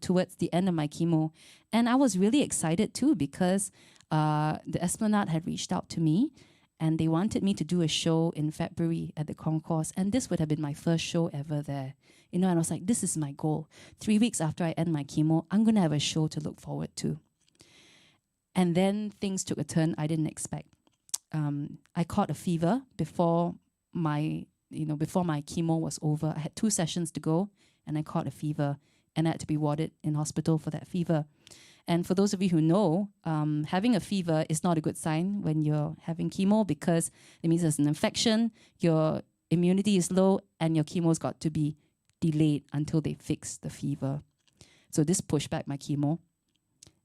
towards the end of my chemo. And I was really excited too because the Esplanade had reached out to me and they wanted me to do a show in February at the Concourse. And this would have been my first show ever there. And I was like, this is my goal. 3 weeks after I end my chemo, I'm going to have a show to look forward to. And then things took a turn I didn't expect. I caught a fever before my chemo was over. I had 2 sessions to go and I caught a fever and I had to be warded in hospital for that fever. And for those of you who know, having a fever is not a good sign when you're having chemo because it means there's an infection, your immunity is low, and your chemo's got to be delayed until they fix the fever. So this pushed back my chemo,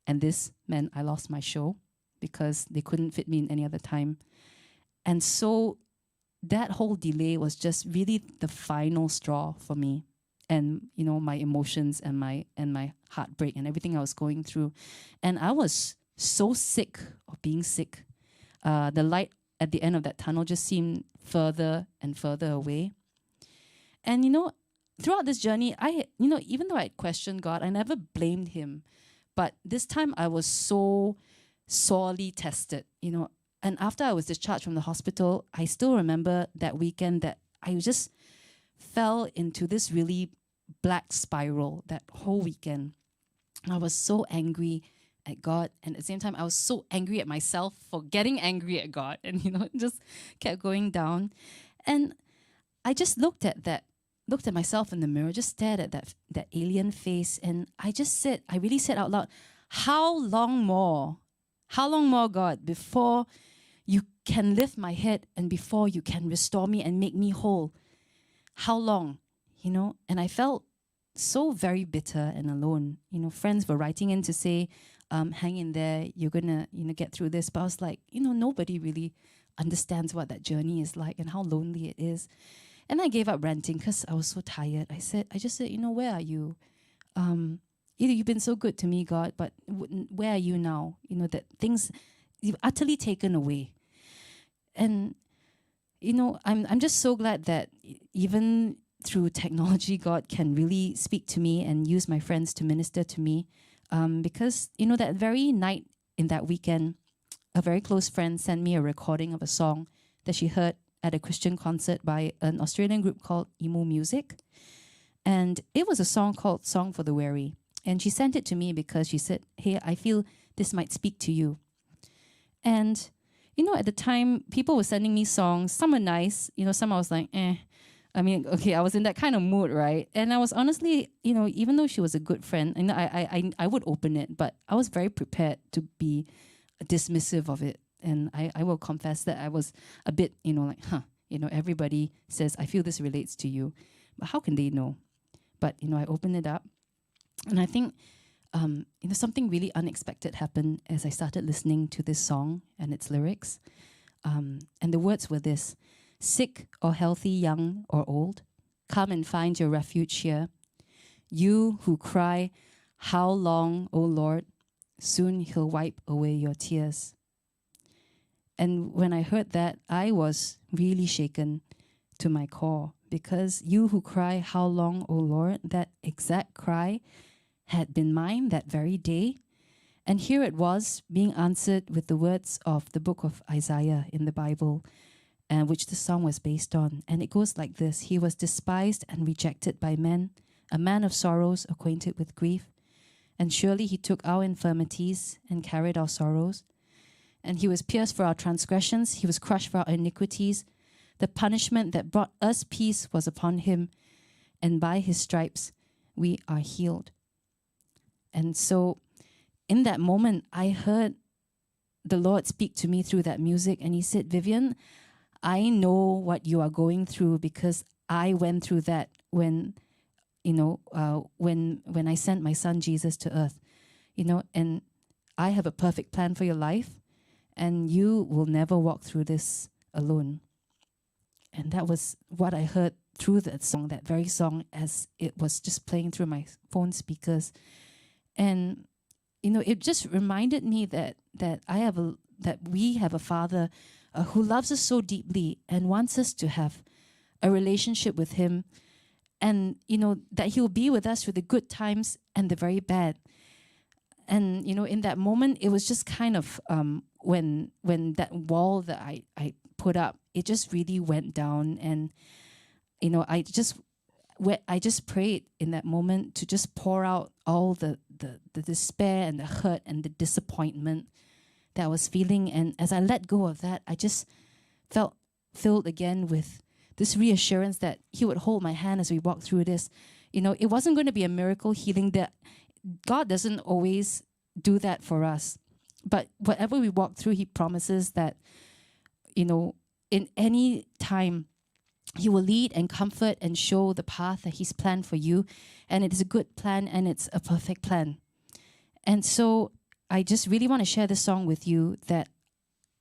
and this meant I lost my show because they couldn't fit me in any other time. And so that whole delay was just really the final straw for me. And my emotions and my heartbreak and everything I was going through, and I was so sick of being sick. The light at the end of that tunnel just seemed further and further away. And throughout this journey, even though I questioned God, I never blamed Him. But this time, I was so sorely tested. And after I was discharged from the hospital, I still remember that weekend that I just fell into this really black spiral that whole weekend. I was so angry at God, and at the same time I was so angry at myself for getting angry at God, and it just kept going down. And I just looked at myself in the mirror, just stared at that alien face, and I really said out loud, how long more, God, before you can lift my head and before you can restore me and make me whole? How long? And I felt so very bitter and alone. Friends were writing in to say, hang in there, you're gonna, get through this. But I was like, nobody really understands what that journey is like and how lonely it is. And I gave up ranting because I was so tired. I just said, where are you? You've been so good to me, God, but where are you now? That things you've utterly taken away. And I'm just so glad that even through technology, God can really speak to me and use my friends to minister to me. Because, that very night in that weekend, a very close friend sent me a recording of a song that she heard at a Christian concert by an Australian group called Emu Music. And it was a song called Song for the Weary. And she sent it to me because she said, hey, I feel this might speak to you. And at the time, people were sending me songs. Some were nice. Some I was like, I was in that kind of mood, right? And I was honestly, even though she was a good friend, I would open it, but I was very prepared to be dismissive of it. And I will confess that I was a bit, everybody says, I feel this relates to you. But how can they know? But, I opened it up. And I think, something really unexpected happened as I started listening to this song and its lyrics. And the words were this: sick or healthy, young or old, come and find your refuge here. You who cry, how long, O Lord? Soon He'll wipe away your tears. And when I heard that, I was really shaken to my core, because you who cry, how long, O Lord? That exact cry had been mine that very day. And here it was being answered with the words of the book of Isaiah in the Bible, which the song was based on. And it goes like this: He was despised and rejected by men, a man of sorrows, acquainted with grief. And surely He took our infirmities and carried our sorrows. And he was pierced for our transgressions. He was crushed for our iniquities. The punishment that brought us peace was upon him. And by his stripes, we are healed. And so in that moment, I heard the Lord speak to me through that music. And he said, Vivienne, I know what you are going through because I went through that when I sent my son Jesus to earth, and I have a perfect plan for your life, and you will never walk through this alone. And that was what I heard through that song, that very song, as it was just playing through my phone speakers. And it just reminded me that we have a Father who loves us so deeply and wants us to have a relationship with him, and that he'll be with us through the good times and the very bad. And in that moment, it was just kind of when that wall that I put up, it just really went down. And I just prayed in that moment to just pour out all the despair and the hurt and the disappointment that I was feeling. And as I let go of that, I just felt filled again with this reassurance that he would hold my hand as we walked through this. It wasn't going to be a miracle healing. That God doesn't always do that for us. But whatever we walk through, he promises that, in any time, he will lead and comfort and show the path that he's planned for you. And it is a good plan and it's a perfect plan. And so I just really want to share this song with you,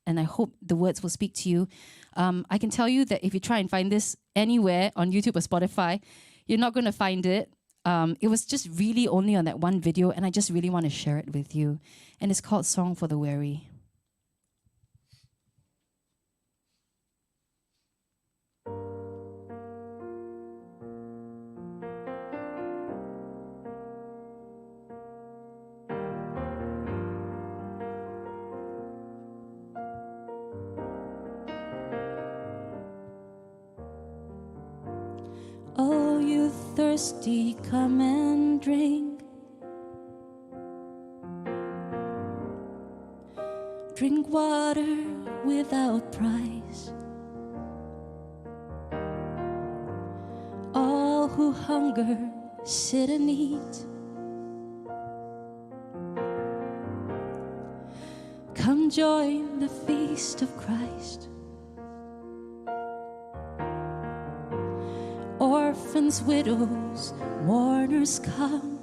and I hope the words will speak to you. I can tell you that if you try and find this anywhere on YouTube or Spotify, you're not going to find it. It was just really only on that one video, and I just really want to share it with you. And it's called Song for the Weary. Oh, you thirsty, come and drink. Drink water without price. All who hunger, sit and eat. Come join the feast of Christ. Orphans, widows, mourners, come.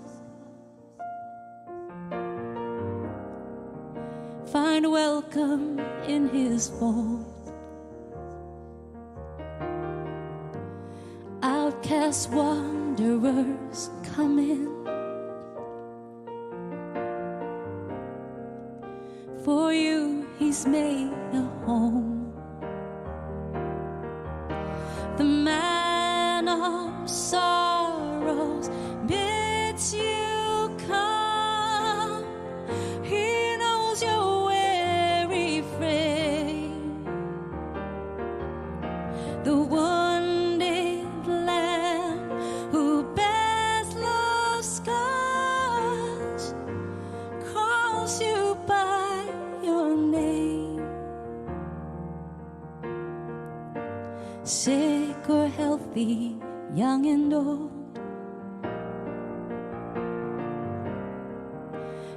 Find welcome in his fold. Outcast wanderers, come in. For you he's made a home. The man of sorrows bids you come. He knows your weary frame. The wounded lamb who bears love's scars calls you by your name. Sick or healthy, young and old,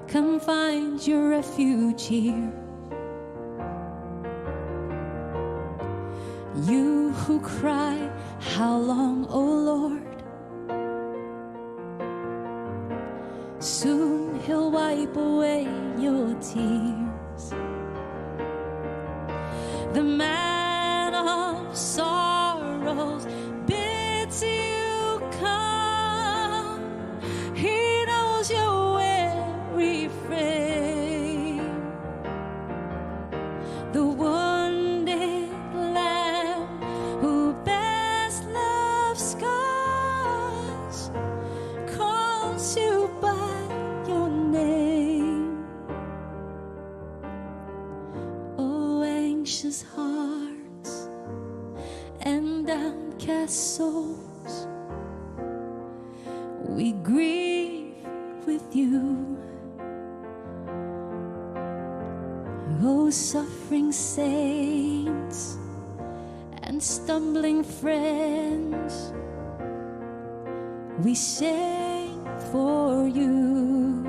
come find your refuge here. You who cry, how long, O Lord? Soon he'll wipe away your tears. The man of sorrows bids you come. He knows your weary frame. The wounded lamb who bears love's scars calls you by your name. Oh, anxious hearts and downcast souls, we grieve with you. Oh, Oh, suffering saints and stumbling friends, we sing for you.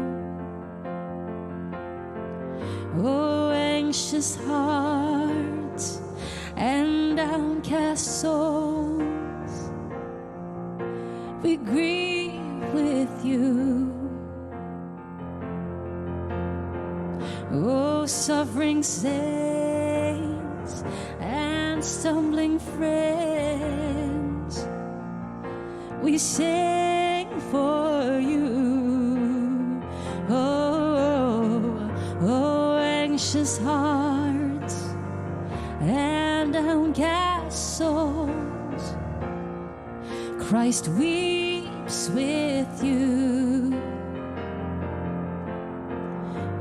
Oh, anxious hearts and downcast souls, we grieve with you. Oh, suffering saints and stumbling friends, we sing for you. Oh, oh, anxious hearts and downcast souls, Christ weeps with you.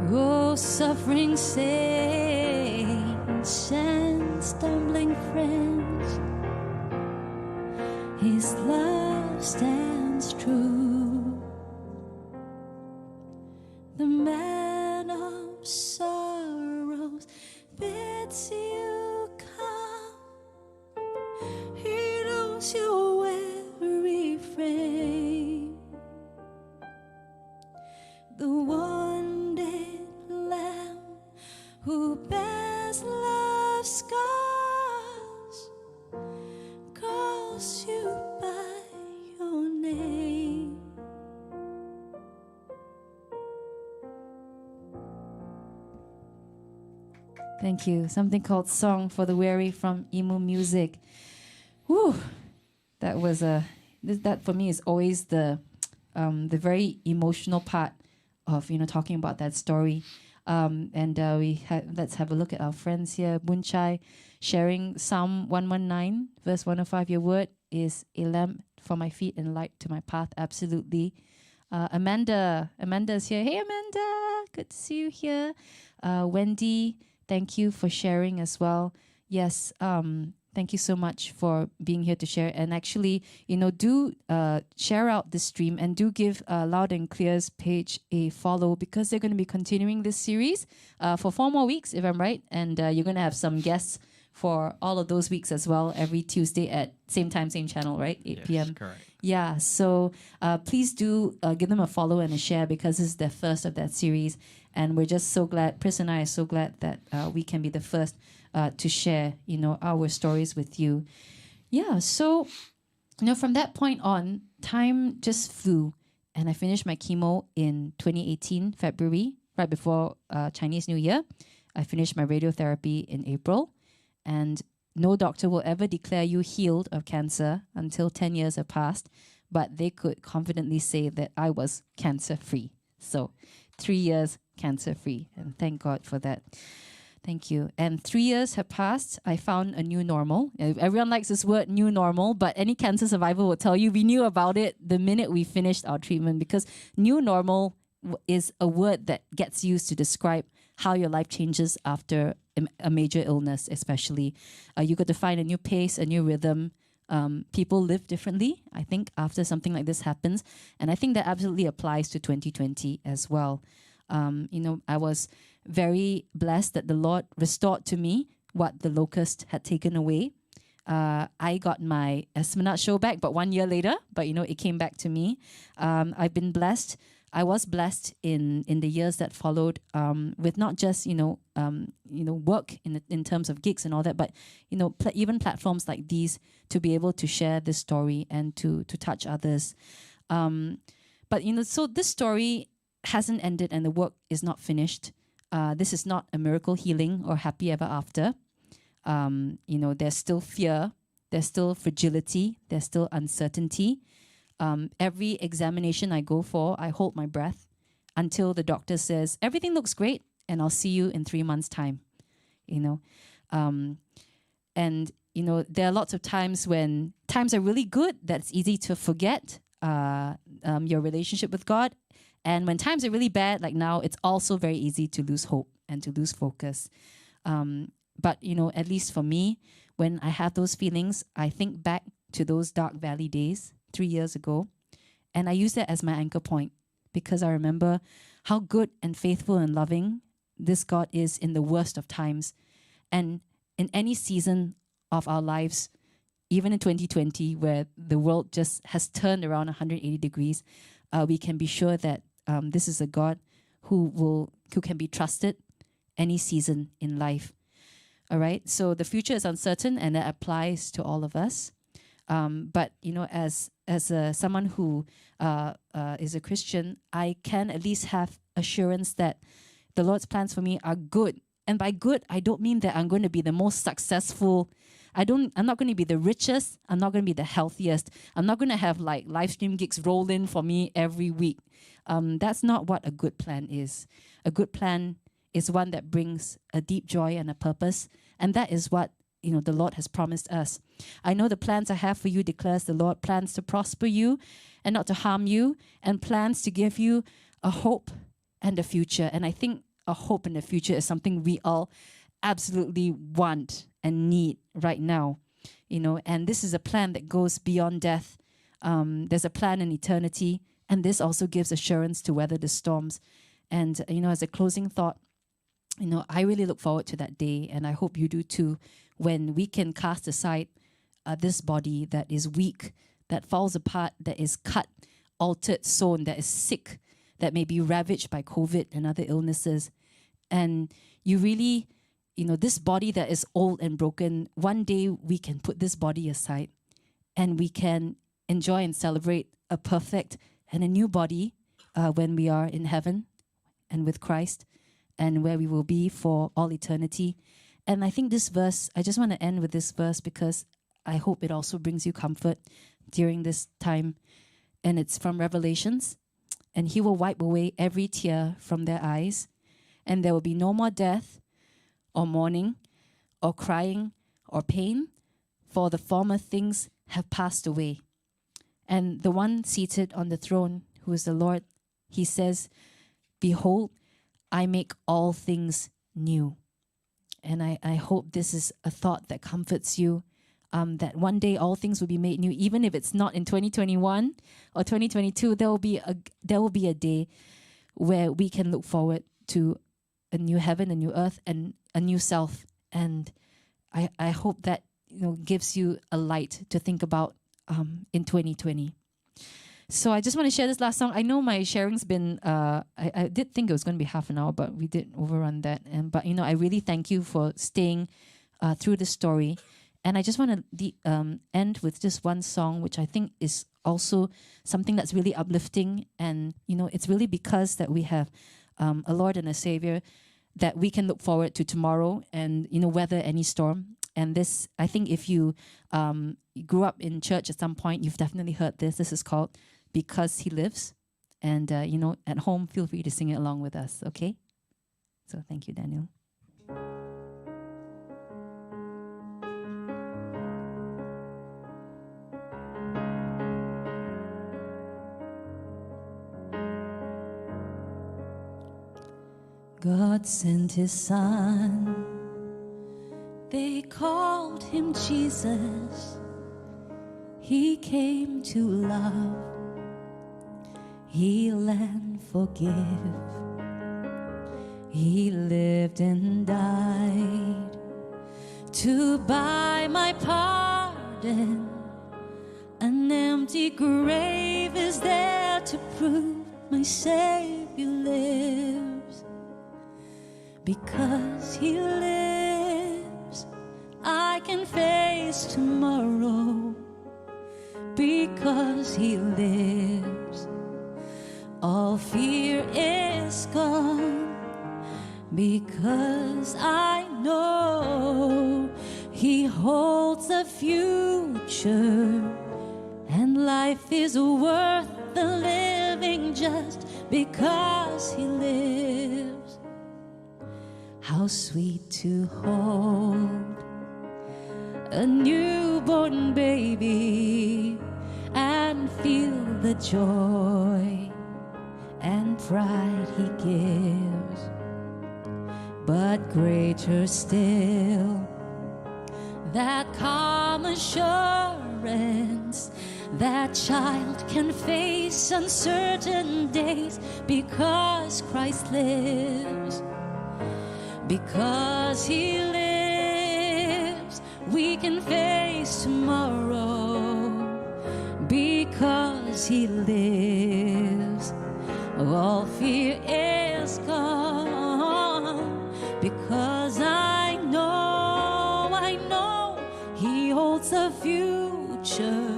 Oh, suffering saints and stumbling friends, His love stands true. The man of sorrows bids you come. He knows your weary frame. The one-day Lamb who bears love's scars calls you by your name. Thank you. Something called Song for the Weary from Emu Music. Whew. That was that for me is always the very emotional part of talking about that story. Let's have a look at our friends here. Bunchai sharing Psalm 119 verse 105. Your word is a lamp for my feet and light to my path. Absolutely. Amanda's here. Hey Amanda, good to see you here. Wendy, thank you for sharing as well. Yes, thank you so much for being here to share. And actually, do share out this stream and do give Loudanclear's page a follow, because they're going to be continuing this series for 4 more weeks, if I'm right. And you're going to have some guests for all of those weeks as well, every Tuesday at same time, same channel, right? 8 p.m. Correct. Yeah, so please do give them a follow and a share, because this is the first of that series. And we're just so glad, Pris and I are so glad that we can be the first to share, our stories with you. Yeah, so, from that point on, time just flew. And I finished my chemo in 2018, February, right before Chinese New Year. I finished my radiotherapy in April. And no doctor will ever declare you healed of cancer until 10 years have passed. But they could confidently say that I was cancer-free. So 3 years cancer-free. And thank God for that. Thank you. And 3 years have passed. I found a new normal. Everyone likes this word, new normal, but any cancer survivor will tell you we knew about it the minute we finished our treatment, because new normal is a word that gets used to describe how your life changes after a major illness, especially. You got to find a new pace, a new rhythm. People live differently, I think, after something like this happens. And I think that absolutely applies to 2020 as well. I was very blessed that the Lord restored to me what the locust had taken away. I got my Esplanade show back, but 1 year later, but it came back to me. I've been blessed. I was blessed in the years that followed with not just work in terms of gigs and all that, but even platforms like these to be able to share this story and to touch others. But so this story hasn't ended and the work is not finished. This is not a miracle healing or happy ever after. There's still fear, there's still fragility, there's still uncertainty. Every examination I go for, I hold my breath until the doctor says, everything looks great and I'll see you in 3 months' time. There are lots of times when times are really good, that's easy to forget your relationship with God. And when times are really bad, like now, it's also very easy to lose hope and to lose focus. But at least for me, when I have those feelings, I think back to those dark valley days 3 years ago, and I use that as my anchor point, because I remember how good and faithful and loving this God is in the worst of times. And in any season of our lives, even in 2020, where the world just has turned around 180 degrees, we can be sure that this is a God who can be trusted any season in life. All right, so the future is uncertain, and that applies to all of us. But as someone who is a Christian, I can at least have assurance that the Lord's plans for me are good. And by good, I don't mean that I'm going to be the most successful. I'm not going to be the richest. I'm not going to be the healthiest. I'm not going to have like live stream gigs roll in for me every week. That's not what a good plan is. A good plan is one that brings a deep joy and a purpose. And that is what the Lord has promised us. I know the plans I have for you, declares the Lord, plans to prosper you and not to harm you, and plans to give you a hope and a future. And I think a hope and a future is something we all absolutely want and need right now. And this is a plan that goes beyond death. There's a plan in eternity, and this also gives assurance to weather the storms. And, as a closing thought, I really look forward to that day, and I hope you do too, when we can cast aside this body that is weak, that falls apart, that is cut, altered, sown, that is sick, that may be ravaged by COVID and other illnesses. And you really, this body that is old and broken, one day we can put this body aside and we can enjoy and celebrate a perfect and a new body when we are in heaven and with Christ, and where we will be for all eternity. And I think this verse, I just want to end with this verse because I hope it also brings you comfort during this time. And it's from Revelations. And he will wipe away every tear from their eyes, and there will be no more death or mourning or crying or pain, for the former things have passed away. And the one seated on the throne, who is the Lord, he says, "Behold, I make all things new." And I hope this is a thought that comforts you, that one day all things will be made new, even if it's not in 2021 or 2022. There will be a day where we can look forward to a new heaven, a new earth, and a new self. And I hope that gives you a light to think about in 2020. So I just want to share this last song. I know my sharing's been, I did think it was going to be half an hour, but we did overrun that. But I really thank you for staying through the story. And I just want to end with just one song, which I think is also something that's really uplifting. And, it's really because that we have a Lord and a Savior that we can look forward to tomorrow and, weather any storm. And this, I think if you grew up in church at some point, you've definitely heard this. This is called "Because He Lives." And, at home, feel free to sing it along with us, okay? So thank you, Daniel. God sent His Son. They called Him Jesus. He came to love, heal and forgive. He lived and died to buy my pardon. An empty grave is there to prove my Savior lives. Because He lives, I can face tomorrow. Because He lives, all fear is gone. Because I know He holds the future, and life is worth the living just because He lives. How sweet to hold a newborn baby and feel the joy and pride He gives. But greater still, that calm assurance that child can face uncertain days because Christ lives. Because He lives, we can face tomorrow. Because He lives, all fear is gone. Because I know He holds the future.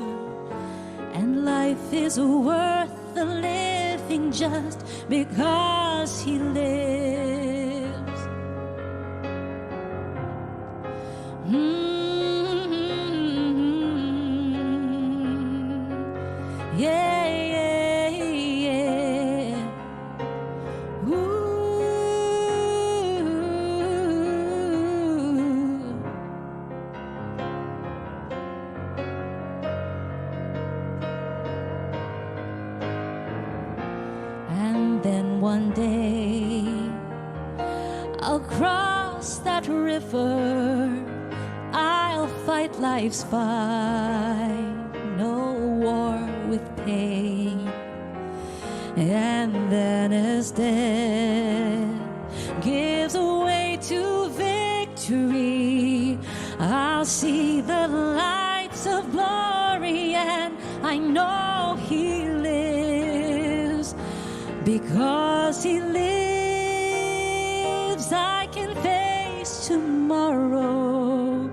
And life is worth the living just because He lives. Yeah, yeah, yeah. Ooh. And then one day I'll cross that river. I'll fight life's fight, no war with pain. And then as death gives way to victory, I'll see the lights of glory, and I know He lives. Because He lives, I can face tomorrow.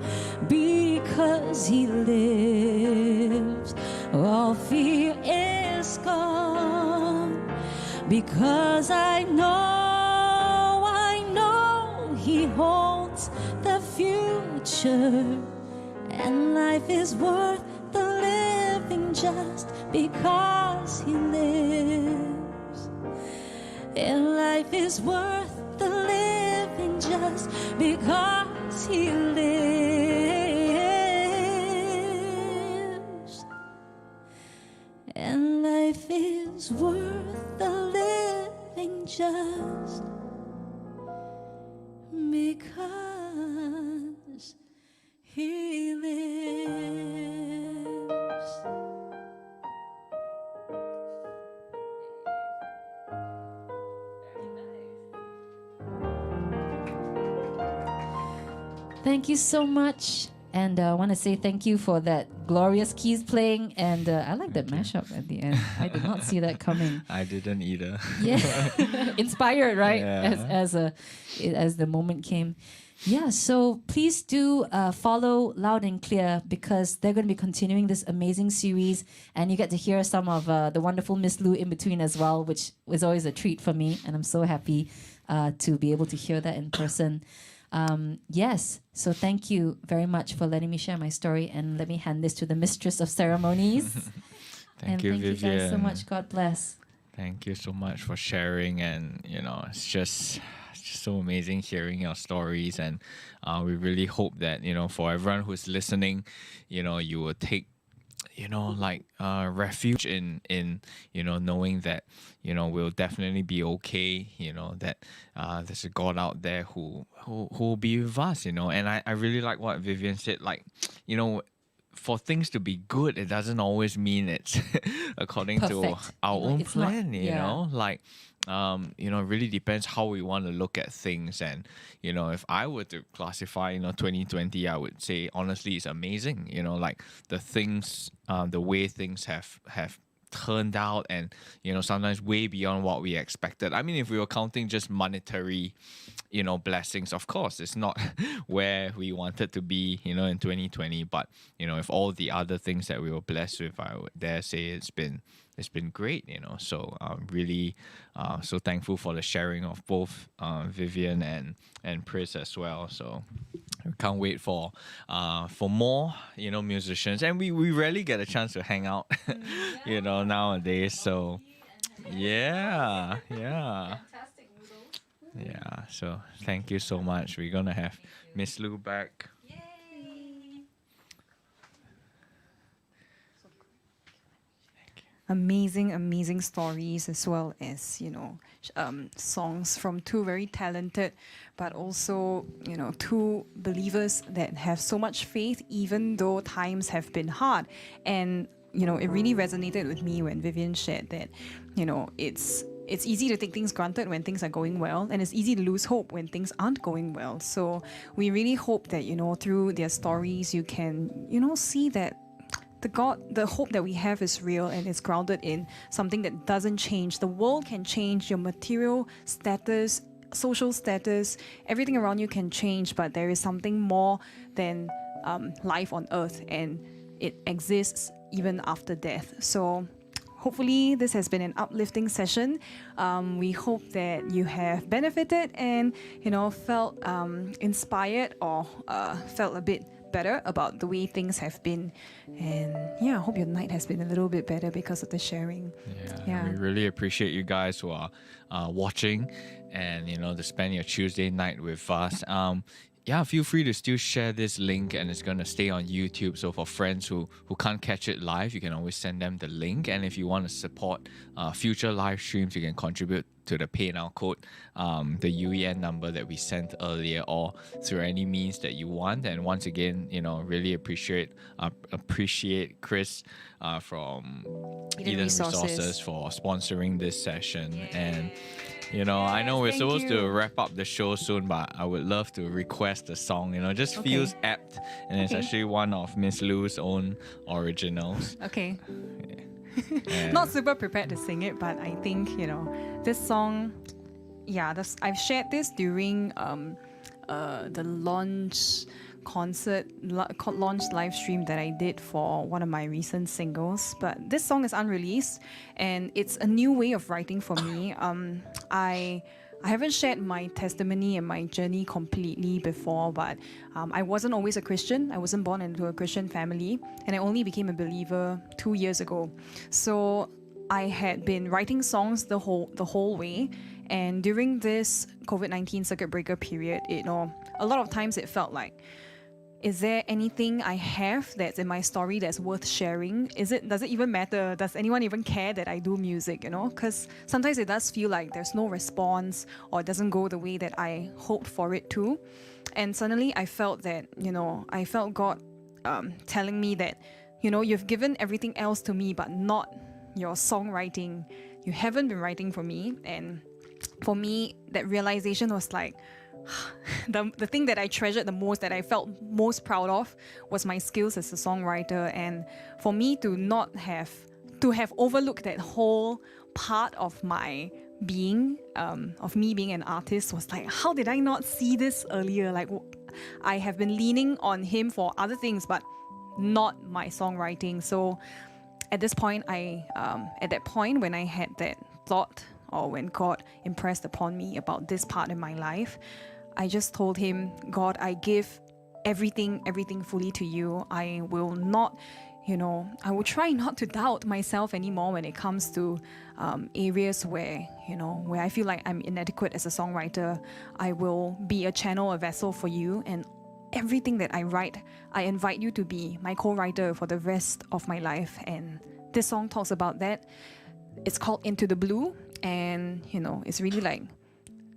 Because He lives, all fear is gone. Because I know He holds the future. And life is worth the living just because He lives. And life is worth the living just because He lives. And life is worth the living just because He lives. Thank you so much. And I want to say thank you for that glorious keys playing. And I like that mashup at the end. I did not see that coming. I didn't either. Yeah, inspired, right? Yeah. As the moment came. Yeah, so please do follow Loud and Clear, because they're going to be continuing this amazing series, and you get to hear some of the wonderful Miss Lou in between as well, which was always a treat for me, and I'm so happy to be able to hear that in person. Yes, so thank you very much for letting me share my story, and let me hand this to the mistress of ceremonies. Thank you, you Vivienne. guys so much. God bless. Thank you so much for sharing, and it's just so amazing hearing your stories, and we really hope that for everyone who's listening, you will take refuge in knowing that we'll definitely be okay, that there's a God out there who will be with us, and I really like what Vivienne said, for things to be good, it doesn't always mean it's according to Perfect. our own it's not- plan, yeah. it really depends how we want to look at things. And if I were to classify 2020, I would say honestly it's amazing, the things, the way things have turned out, and sometimes way beyond what we expected. I mean, if we were counting just monetary blessings, of course it's not where we wanted to be in 2020, but if all the other things that we were blessed with, I would dare say it's been great, so I'm really so thankful for the sharing of both Vivienne and Pris as well. So I can't wait for more musicians, and we rarely get a chance to hang out nowadays, so yeah. So thank you so much. We're gonna have Miss Lou back. Amazing stories, as well as songs from two very talented but also two believers that have so much faith even though times have been hard. And it really resonated with me when Vivienne shared that it's it's easy to take things granted when things are going well, and it's easy to lose hope when things aren't going well. So we really hope that, through their stories, you can, see that the hope that we have is real and it's grounded in something that doesn't change. The world can change, your material status, social status, everything around you can change, but there is something more than life on earth, and it exists even after death. So hopefully this has been an uplifting session. We hope that you have benefited and, felt inspired or felt a bit better about the way things have been. And I hope your night has been a little bit better because of the sharing. We really appreciate you guys who are watching and, to spend your Tuesday night with us. Feel free to still share this link, and it's going to stay on YouTube. So for friends who can't catch it live, you can always send them the link. And if you want to support future live streams, you can contribute to the Pay Now code, the UEN number that we sent earlier, or through any means that you want. And once again, really appreciate Chris from Eden Resources for sponsoring this session. And I know we're supposed to wrap up the show soon, but I would love to request a song. Just feels apt, and it's actually one of Miss Lou's own originals. Okay. Not super prepared to sing it, but I think this song. I've shared this during the launch live stream that I did for one of my recent singles. But this song is unreleased, and it's a new way of writing for me. I haven't shared my testimony and my journey completely before, but I wasn't always a Christian. I wasn't born into a Christian family, and I only became a believer 2 years ago. So I had been writing songs the whole way, and during this COVID-19 circuit breaker period, a lot of times it felt like, is there anything I have that's in my story that's worth sharing? Does it even matter? Does anyone even care that I do music, Because sometimes it does feel like there's no response, or it doesn't go the way that I hoped for it to. And suddenly I felt that, I felt God telling me that, you've given everything else to me, but not your songwriting. You haven't been writing for me. And for me, that realization was like, the thing that I treasured the most, that I felt most proud of, was my skills as a songwriter. And for me to have overlooked that whole part of my being, of me being an artist, was like, how did I not see this earlier? Like, I have been leaning on him for other things, but not my songwriting. So at that point, when I had that thought, or when God impressed upon me about this part in my life, I just told him, God, I give everything fully to you. I will not, I will try not to doubt myself anymore when it comes to areas where I feel like I'm inadequate as a songwriter. I will be a channel, a vessel for you, and everything that I write, I invite you to be my co-writer for the rest of my life. And this song talks about that. It's called Into the Blue, and it's really like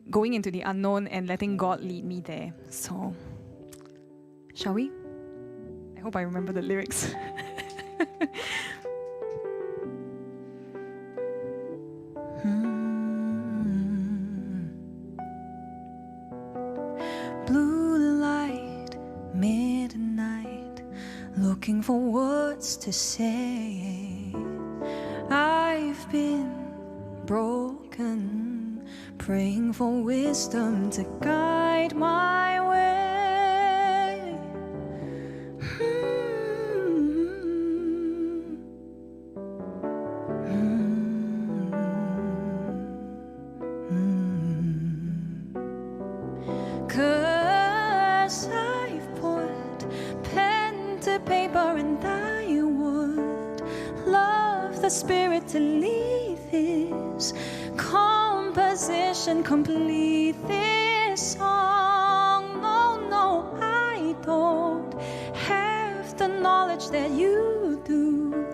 going into the unknown and letting God lead me there. So, shall we? I hope I remember the lyrics. Blue light, midnight, looking for words to say. I've been broken, praying for wisdom to guide my way. Cause I've put pen to paper, and I would love the Spirit to lead this composition, complete this song. No, I don't have the knowledge that you do.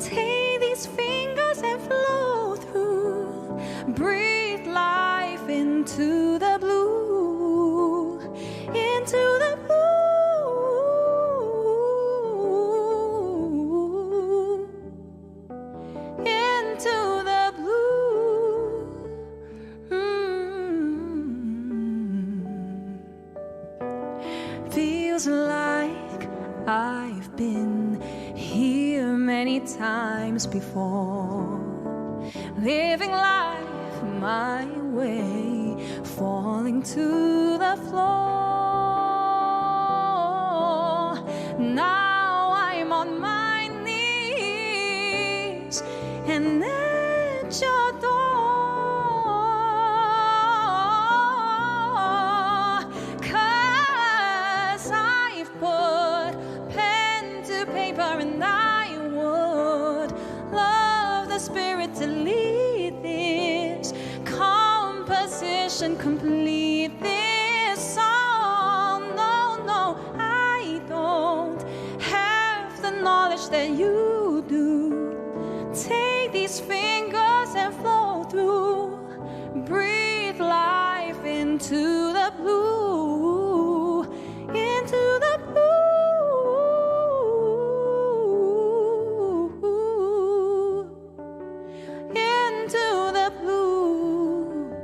Take these fingers and flow through, breathe life into the blue, into the blue. Into the blue. times before. Living life my way, falling to the floor. Now I'm on my knees and at your door. 'Cause I've put pen to paper and I would love the Spirit to lead this composition, complete this song. No, no, I don't have the knowledge that you do. Take these fingers and flow through. Breathe life into the blue, into the blue, into the blue.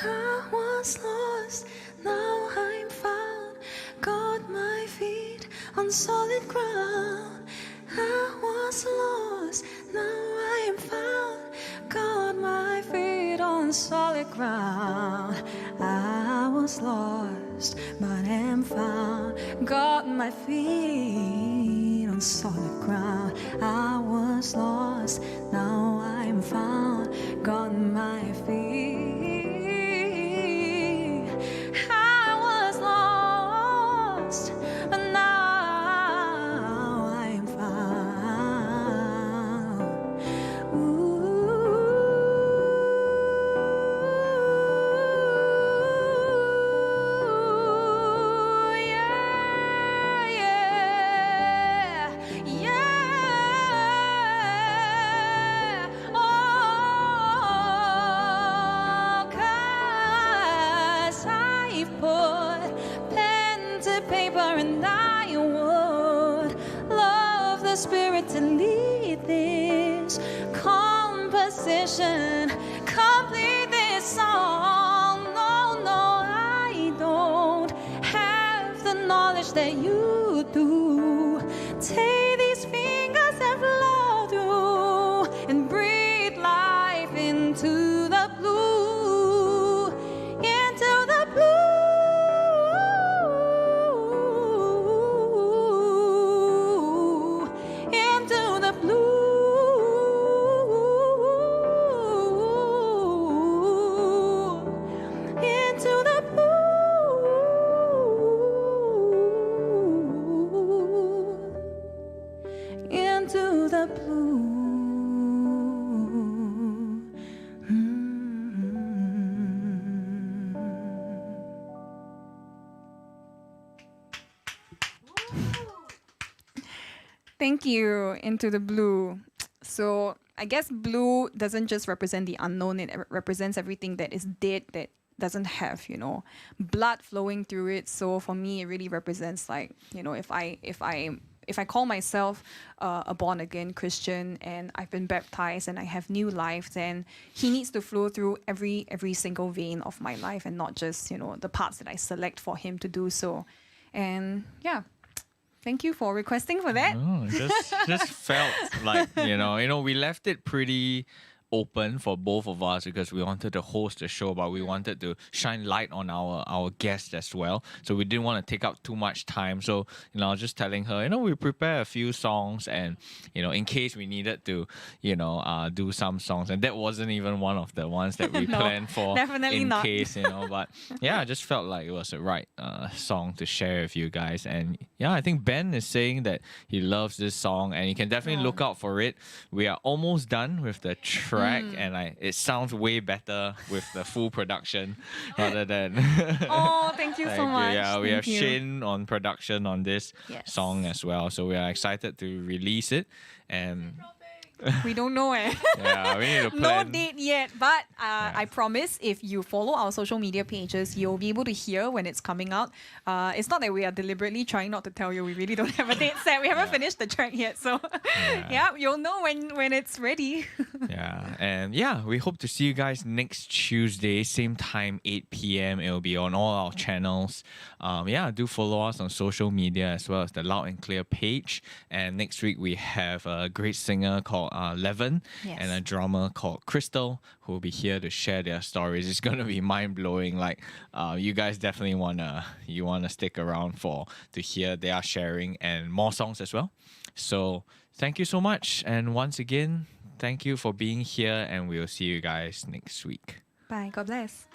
I was lost, now I'm found. Got my feet on solid ground. I was lost, now I am found. Got my feet on solid ground. I was lost, but am found. Got my feet on solid ground. I was lost, now I'm found. Got my feet. I was lost, but now I'm found. Ooh, yeah, yeah, yeah. Oh, 'cause I've put pen to paper and I would love the Spirit to lead this composition, complete this song. No, no, I don't have the knowledge that you do. Take these fingers and flow through and breathe life into the blue, into the blue, into the blue, into the blue, into the blue. Thank you, Into the Blue. So I guess blue doesn't just represent the unknown, it represents everything that is dead, that doesn't have, blood flowing through it. So for me, it really represents, like, if I call myself a born again Christian and I've been baptized and I have new life, then he needs to flow through every single vein of my life and not just, the parts that I select for him to do so. And yeah. Thank you for requesting for that. Oh, just felt like, we left it pretty open for both of us because we wanted to host the show, but we wanted to shine light on our guests as well. So we didn't want to take up too much time. So, I was just telling her, we prepare a few songs and, in case we needed to, do some songs. And that wasn't even one of the ones that we No, planned for definitely in not. case, But yeah, I just felt like it was the right song to share with you guys. And yeah, I think Ben is saying that he loves this song and you can definitely look out for it. We are almost done with the track and it sounds way better with the full production rather than Oh, thank you so much. Yeah, we have Thank you. Shane on production on this Yes. song as well, so we are excited to release it. And We don't know Yeah, we need to No plan. date yet, but I promise if you follow our social media pages, you'll be able to hear when it's coming out. It's not that we are deliberately trying not to tell you. We really don't have a date set. We haven't finished the track yet, so yeah, you'll know when it's ready. Yeah, and yeah, we hope to see you guys next Tuesday, same time, 8 p.m. It'll be on all our channels. Yeah, do follow us on social media as well as the Loud and Clear page. And next week we have a great singer called Levin and a drummer called Crystal who will be here to share their stories. It's gonna be mind blowing. Like, you guys definitely wanna stick around to hear their sharing and more songs as well. So thank you so much, and once again, thank you for being here, and we'll see you guys next week. Bye. God bless.